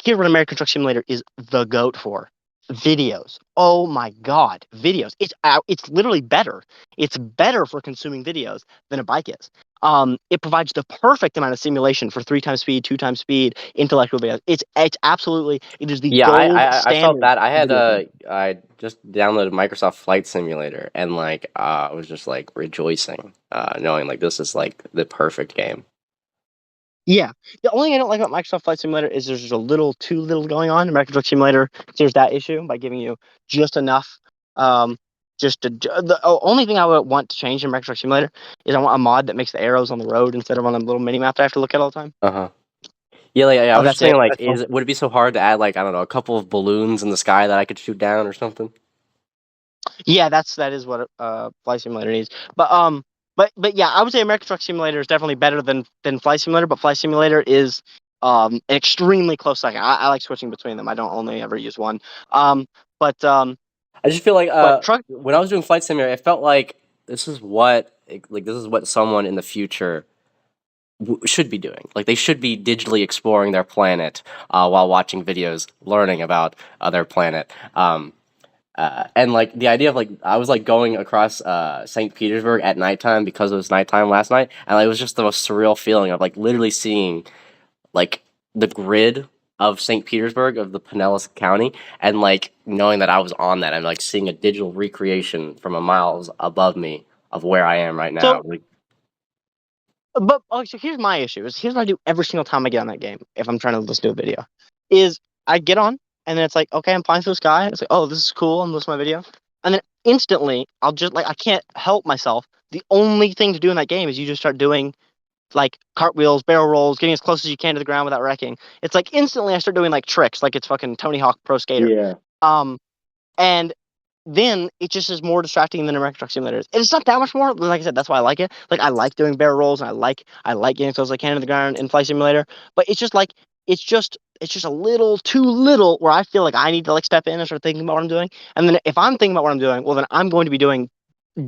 here's what American Truck Simulator is the goat for. Videos. Oh my god, videos. It's literally better. It's better for consuming videos than a bike is. It provides the perfect amount of simulation for 3 times speed, 2 times speed, intellectual videos. It's absolutely it is the Yeah, gold I felt standard that. I had video game. I just downloaded Microsoft Flight Simulator and like I was just like rejoicing, knowing like this is like the perfect game. Yeah, the only thing I don't like about Microsoft Flight Simulator is there's just a little too little going on. American Truck Simulator there's that issue by giving you just enough. Um, the only thing I would want to change in American Truck Simulator is I want a mod that makes the arrows on the road instead of on the little mini map that I have to look at all the time. Uh-huh. Yeah, like I Oh, was just that's saying it. like That's all. would it be so hard to add like I don't know, a couple of balloons in the sky that I could shoot down or something? Yeah, that is what Flight Simulator needs. But yeah, I would say American Truck Simulator is definitely better than Flight Simulator. But Flight Simulator is an extremely close second. I like switching between them. I don't only ever use one. Um, but um, I just feel like but truck. when I was doing Flight Simulator, it felt like this is what someone in the future should be doing. Like they should be digitally exploring their planet while watching videos, learning about their planet. And like the idea of like I was like going across St. Petersburg at nighttime because it was nighttime last night, and like, it was just the most surreal feeling of like literally seeing like the grid of St. Petersburg of the Pinellas County, and like knowing that I was on that, and like seeing a digital recreation from a miles above me of where I am right now. So, Like, but so here's my issue. Is here's what I do every single time I get on that game. If I'm trying to listen to a video, is I get on and then it's like, okay, I'm flying through the sky. It's like, oh, this is cool. I'm listening to my video, and then instantly I'll just like I can't help myself. The only thing to do in that game is you just start doing like cartwheels, barrel rolls, getting as close as you can to the ground without wrecking. It's like instantly I start doing like tricks, like it's fucking Tony Hawk Pro Skater. yeah, Um, and then it just is more distracting than American Truck Simulators. And it's not that much more. Like I said, that's why I like it. Like I like doing barrel rolls and I like getting as close as I can to the ground in Flight Simulator. But it's just like it's just a little too little where I feel like I need to like step in and start thinking about what I'm doing. And then if I'm thinking about what I'm doing, well then I'm going to be doing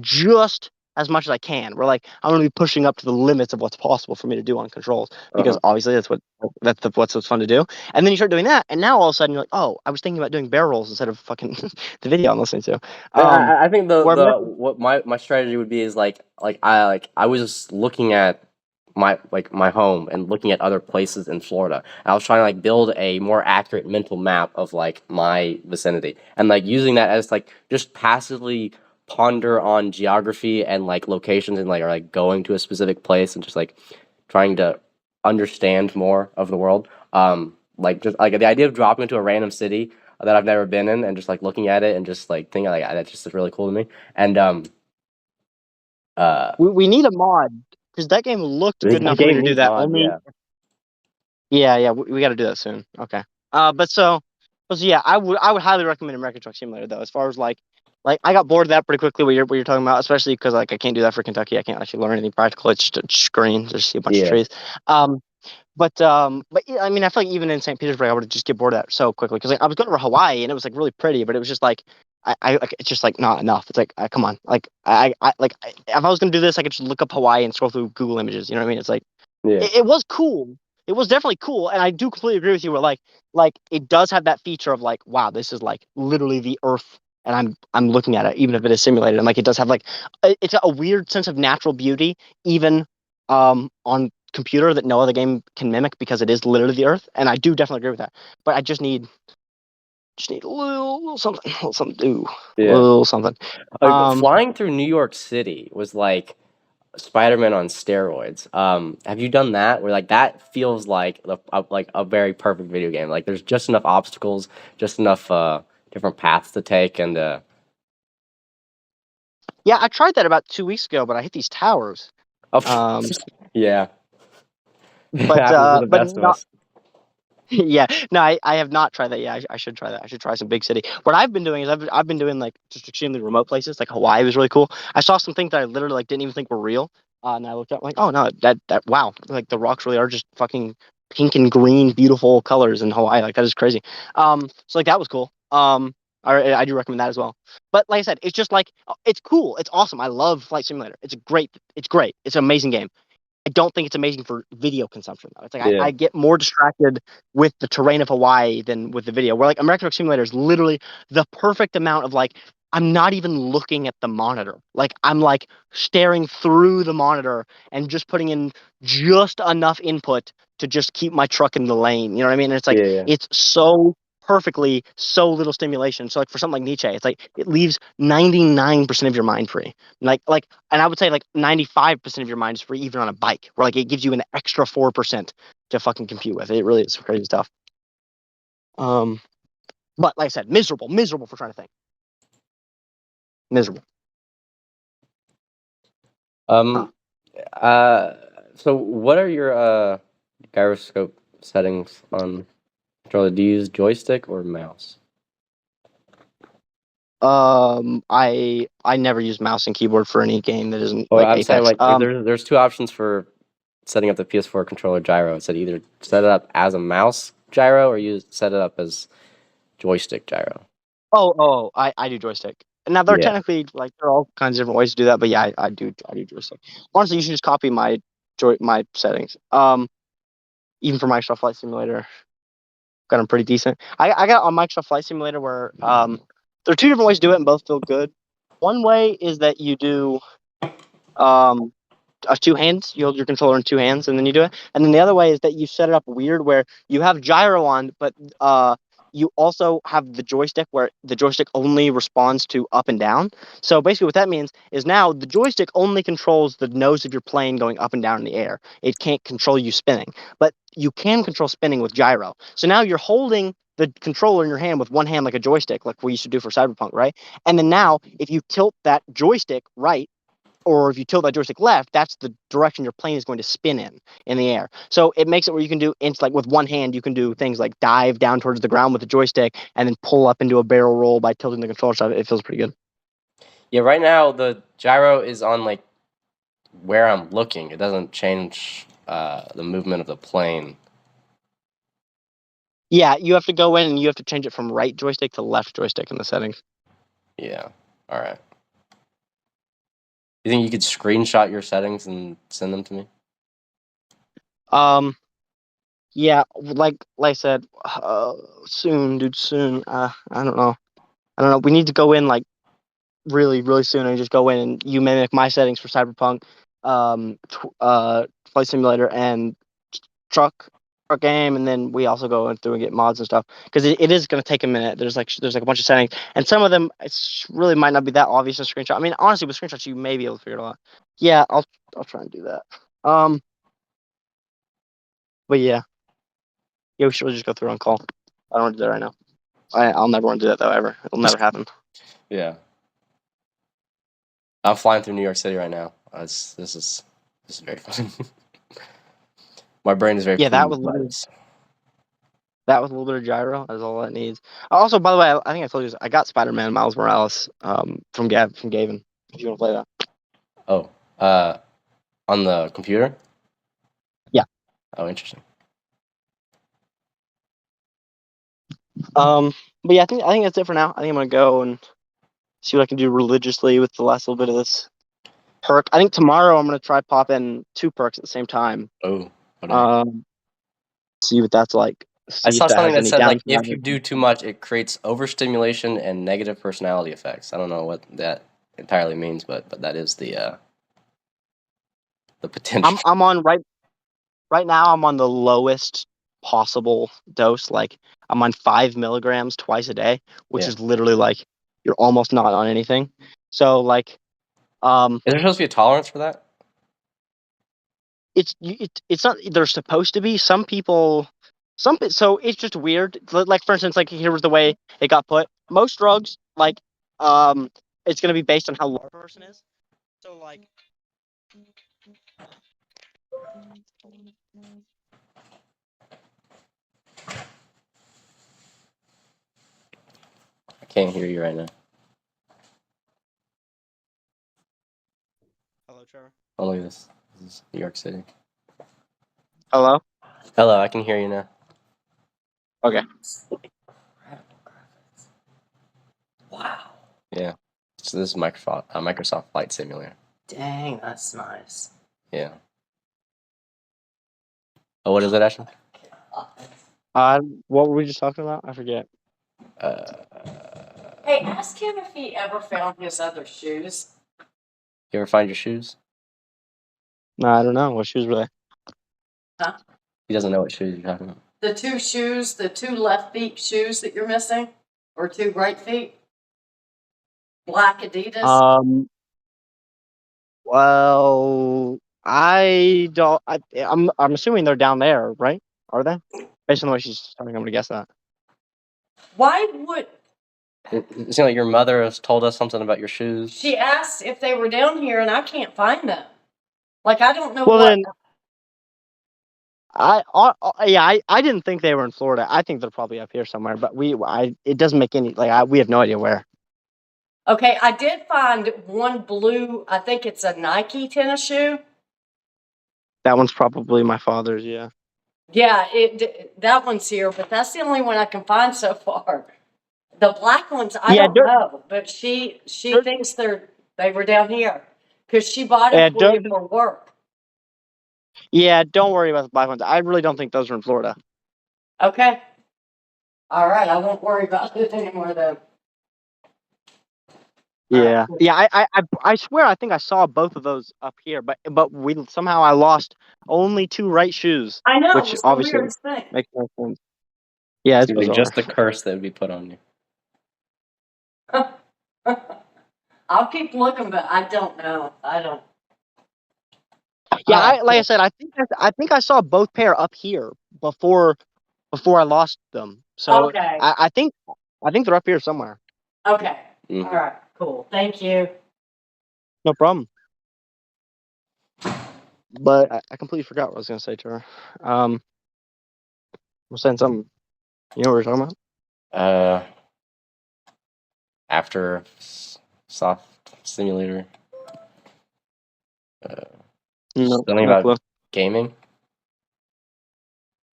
just as much as I can. We're like I'm going to be pushing up to the limits of what's possible for me to do on controls because uh-huh. obviously what's fun to do. And then you start doing that, and now all of a sudden you're like, oh, I was thinking about doing barrel rolls instead of fucking the video I'm listening to. I think Where the what my strategy would be is I was just looking at my home and looking at other places in Florida. And I was trying to like build a more accurate mental map of like my vicinity and like using that as like just passively ponder on geography and like locations and like or like going to a specific place and just like trying to understand more of the world. Like just like the idea of dropping into a random city that I've never been in and just like looking at it and just like thinking like that's just really cool to me. And uh we need a mod because that game looked good the enough for me game to do needs that. mods, Only yeah. yeah, we got to do that soon. Okay. But so yeah, I would highly recommend American Truck Simulator though. As far as like I got bored of that pretty quickly. What you're talking about, especially because like I can't do that for Kentucky. I can't actually learn anything practical. It's just a screen. Just see a bunch of Yeah. trees. Um, but yeah, I mean, I feel like even in St. Petersburg, I would just get bored of that so quickly because like I was going to Hawaii and it was like really pretty, but it was just like it's just like not enough. It's like come on, like if I was gonna do this, I could just look up Hawaii and scroll through Google Images. You know what I mean? It's like Yeah. it was cool. It was definitely cool, and I do completely agree with you. Where like it does have that feature of like, wow, this is like literally the Earth, and I'm looking at it, even if it is simulated. And like it does have like it's a weird sense of natural beauty, even on computer that no other game can mimic because it is literally the Earth. And I do definitely agree with that. But I just need a little something, a little something, do a Yeah. little something. Like Um, flying through New York City was like Spider-Man on steroids. Have you done that? Where like that feels like a very perfect video game. Like there's just enough obstacles, just enough different paths to take, and yeah, I tried that about 2 weeks ago, but I hit these towers. oh, Um, yeah, it but happens to the but best of not us. yeah, no, I have not tried that yet. I should try that. I should try some big city. What I've been doing is I've been doing like just extremely remote places. Like Hawaii was really cool. I saw some things that I literally like didn't even think were real. And I looked up like, oh no, that wow, like the rocks really are just fucking pink and green, beautiful colors in Hawaii. Like that is crazy. So like that was cool. I do recommend that as well. But like I said, it's just like it's cool. It's awesome. I love Flight Simulator. It's great. It's great. It's an amazing game. I don't think it's amazing for video consumption though. It's like I Yeah, get more distracted with the terrain of Hawaii than with the video. Where like American Truck Simulator is literally the perfect amount of like I'm not even looking at the monitor. Like I'm like staring through the monitor and just putting in just enough input to just keep my truck in the lane. You know what I mean? And it's like yeah, yeah, it's so perfectly so little stimulation. So like for something like Nietzsche, it's like it leaves 99% of your mind free. And I would say like 95% of your mind is free even on a bike, where like it gives you an extra 4% to fucking compute with. It really is crazy stuff. Um, but like I said, miserable for trying to think. Miserable. Huh. Um, uh, so what are your gyroscope settings on controller? Do you use joystick or mouse? I never use mouse and keyboard for any game that isn't Well, like I'm saying Apex. like there's two options for setting up the PS4 controller gyro. It said either set it up as a mouse gyro or you set it up as joystick gyro. I do joystick. Now there are Yeah. technically like there are all kinds of different ways to do that, but yeah, I do joystick. Honestly, you should just copy my settings. Even for Microsoft Flight Simulator, got them pretty decent. I got on Microsoft Flight Simulator where There are two different ways to do it, and both feel good. One way is that you do um, two hands. You hold your controller in two hands, and then you do it. And then the other way is that you set it up weird, where you have gyro on, but you also have the joystick, where the joystick only responds to up and down. So basically, what that means is now the joystick only controls the nose of your plane going up and down in the air. It can't control you spinning, but you can control spinning with gyro. So now you're holding the controller in your hand with one hand like a joystick, like we used to do for Cyberpunk, right? And then now, if you tilt that joystick right, or if you tilt that joystick left, that's the direction your plane is going to spin in the air. So it makes it where you can do like with one hand, you can do things like dive down towards the ground with the joystick and then pull up into a barrel roll by tilting the controller. So it feels pretty good. Yeah, right now the gyro is on like where I'm looking. It doesn't change the movement of the plane. Yeah, you have to go in and you have to change it from right joystick to left joystick in the settings. Yeah. All right. You think you could screenshot your settings and send them to me? Yeah, like I said, soon, dude, soon. I don't know. I don't know. We need to go in like really, really soon and just go in and you mimic my settings for Cyberpunk, Flight Simulator, and truck game, and then we also go through and get mods and stuff because it is going to take a minute. There's like a bunch of settings, and some of them it's really might not be that obvious to screenshot. I mean, honestly, with screenshots you may be able to figure it out. Yeah, I'll try and do that. But yeah, we should really just go through on call. I don't want to do that right now. I'll never want to do that though ever. It'll never happen. Yeah. I'm flying through New York City right now. This is very fun. My brain is very Yeah, pleased by this. that with a little bit of gyro is all it needs. Also, by the way, I think I told you this, I got Spider-Man Miles Morales from Gavin. If you want to play that. Oh, on the computer? Yeah. Oh, interesting. But yeah, I think that's it for now. I think I'm gonna go and see what I can do religiously with the last little bit of this perk. I think tomorrow I'm gonna try pop in two perks at the same time. Oh, what the heck? See what that's like. I See if saw that something has that any said like downside. if you do too much, it creates overstimulation and negative personality effects. I don't know what that entirely means, but that is the potential. I'm on right now. I'm on the lowest possible dose. Like I'm on 5 milligrams twice a day, which Yeah. is literally like you're almost not on anything. So like Is there supposed to be a tolerance for that? it's not they're supposed to be some people so it's just weird like for instance like here was the way it got put most drugs like um it's going to be based on how large a person is so like I can't hear you right now. hello Trevor. Oh, look at this. This is New York City. Hello. Hello, I can hear you now. Okay. Wow. Yeah. So this is Microsoft Flight Simulator. Dang, that's nice. Yeah. Oh, what is it, Ashton? What were we just talking about? I forget. Hey, ask him if he ever found his other shoes. You ever find your shoes? No, I don't know what shoes were they. Huh? He doesn't know what shoes you're talking about. The two shoes, the two left feet shoes that you're missing? Or two right feet? Black Adidas? Well, I don't I'm assuming they're down there, right? Are they? Based on the way she's talking, I'm gonna guess that. Why would... It seems like your mother has told us something about your shoes. She asked if they were down here and I can't find them. Like, I don't know Well what... then I didn't think they were in Florida. I think they're probably up here somewhere, but it doesn't make any we have no idea where. Okay, I did find one blue, I think it's a Nike tennis shoe. That one's probably my father's, yeah. Yeah, that one's here, but that's the only one I can find so far. The black ones, I Yeah, don't know, but she thinks they were down here because she bought them for you for work. don't worry about the black ones. I really don't think those are in Florida. Okay. All right, I won't worry about it anymore then. Yeah, cool. yeah. I swear I think I saw both of those up here, but we somehow I lost only 2 right shoes, I know, which it's the obviously weirdest thing. makes no sense. Yeah, it's Seems like bizarre. just the curse that would be put on you. I'll keep looking, but I don't know. I don't. Yeah, Alright, like I cool. said, I think I saw both pair up here before I lost them. So Okay. I think they're up here somewhere. Okay. Mhm. All right. Cool. Thank you. No problem. But I completely forgot what I was gonna say to her. I was saying something. You know what we're talking about? After soft simulator. No, Something no clue. about gaming.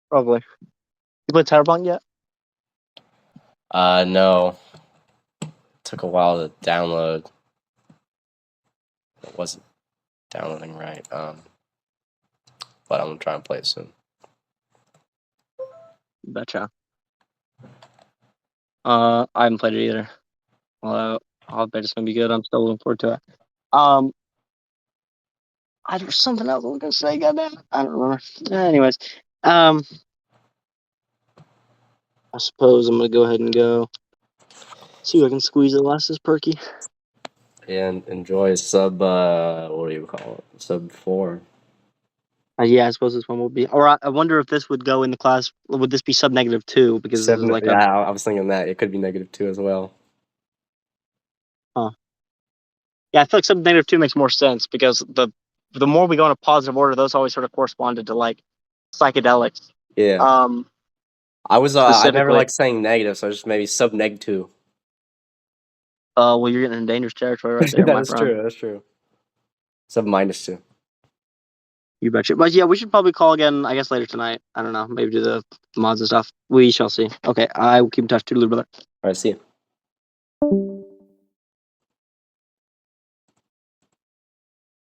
Probably. You played Cyberpunk yet? No. Took a while to download. It wasn't downloading right. But I'm gonna try and play it soon. Betcha. I haven't played it either. Although I'll bet it's gonna be good. I'm still looking forward to it. There's something else I was gonna say. Goddamn, I don't remember. Anyways, I suppose I'm gonna go ahead and go see if I can squeeze the last of this perky. And enjoy sub. What do you call it? Sub 4. Yeah, I suppose this one will be. Or I wonder if this would go in the class. Would this be sub -2? Because this is 7. like Yeah, I was thinking that it could be -2 as well. yeah, I feel like sub -2 makes more sense because the more we go in a positive order, those always sort of corresponded to like psychedelics. Yeah. I never Specifically. like saying negative, so just maybe sub -2. Well, you're getting in dangerous territory right there, That my is friend. true. That's true. Sub -2. You betcha. But yeah, we should probably call again, I guess, later tonight. I don't know. Maybe do the mods and stuff. We shall see. Okay, I will keep in touch. Toodaloo, brother. All right, see you.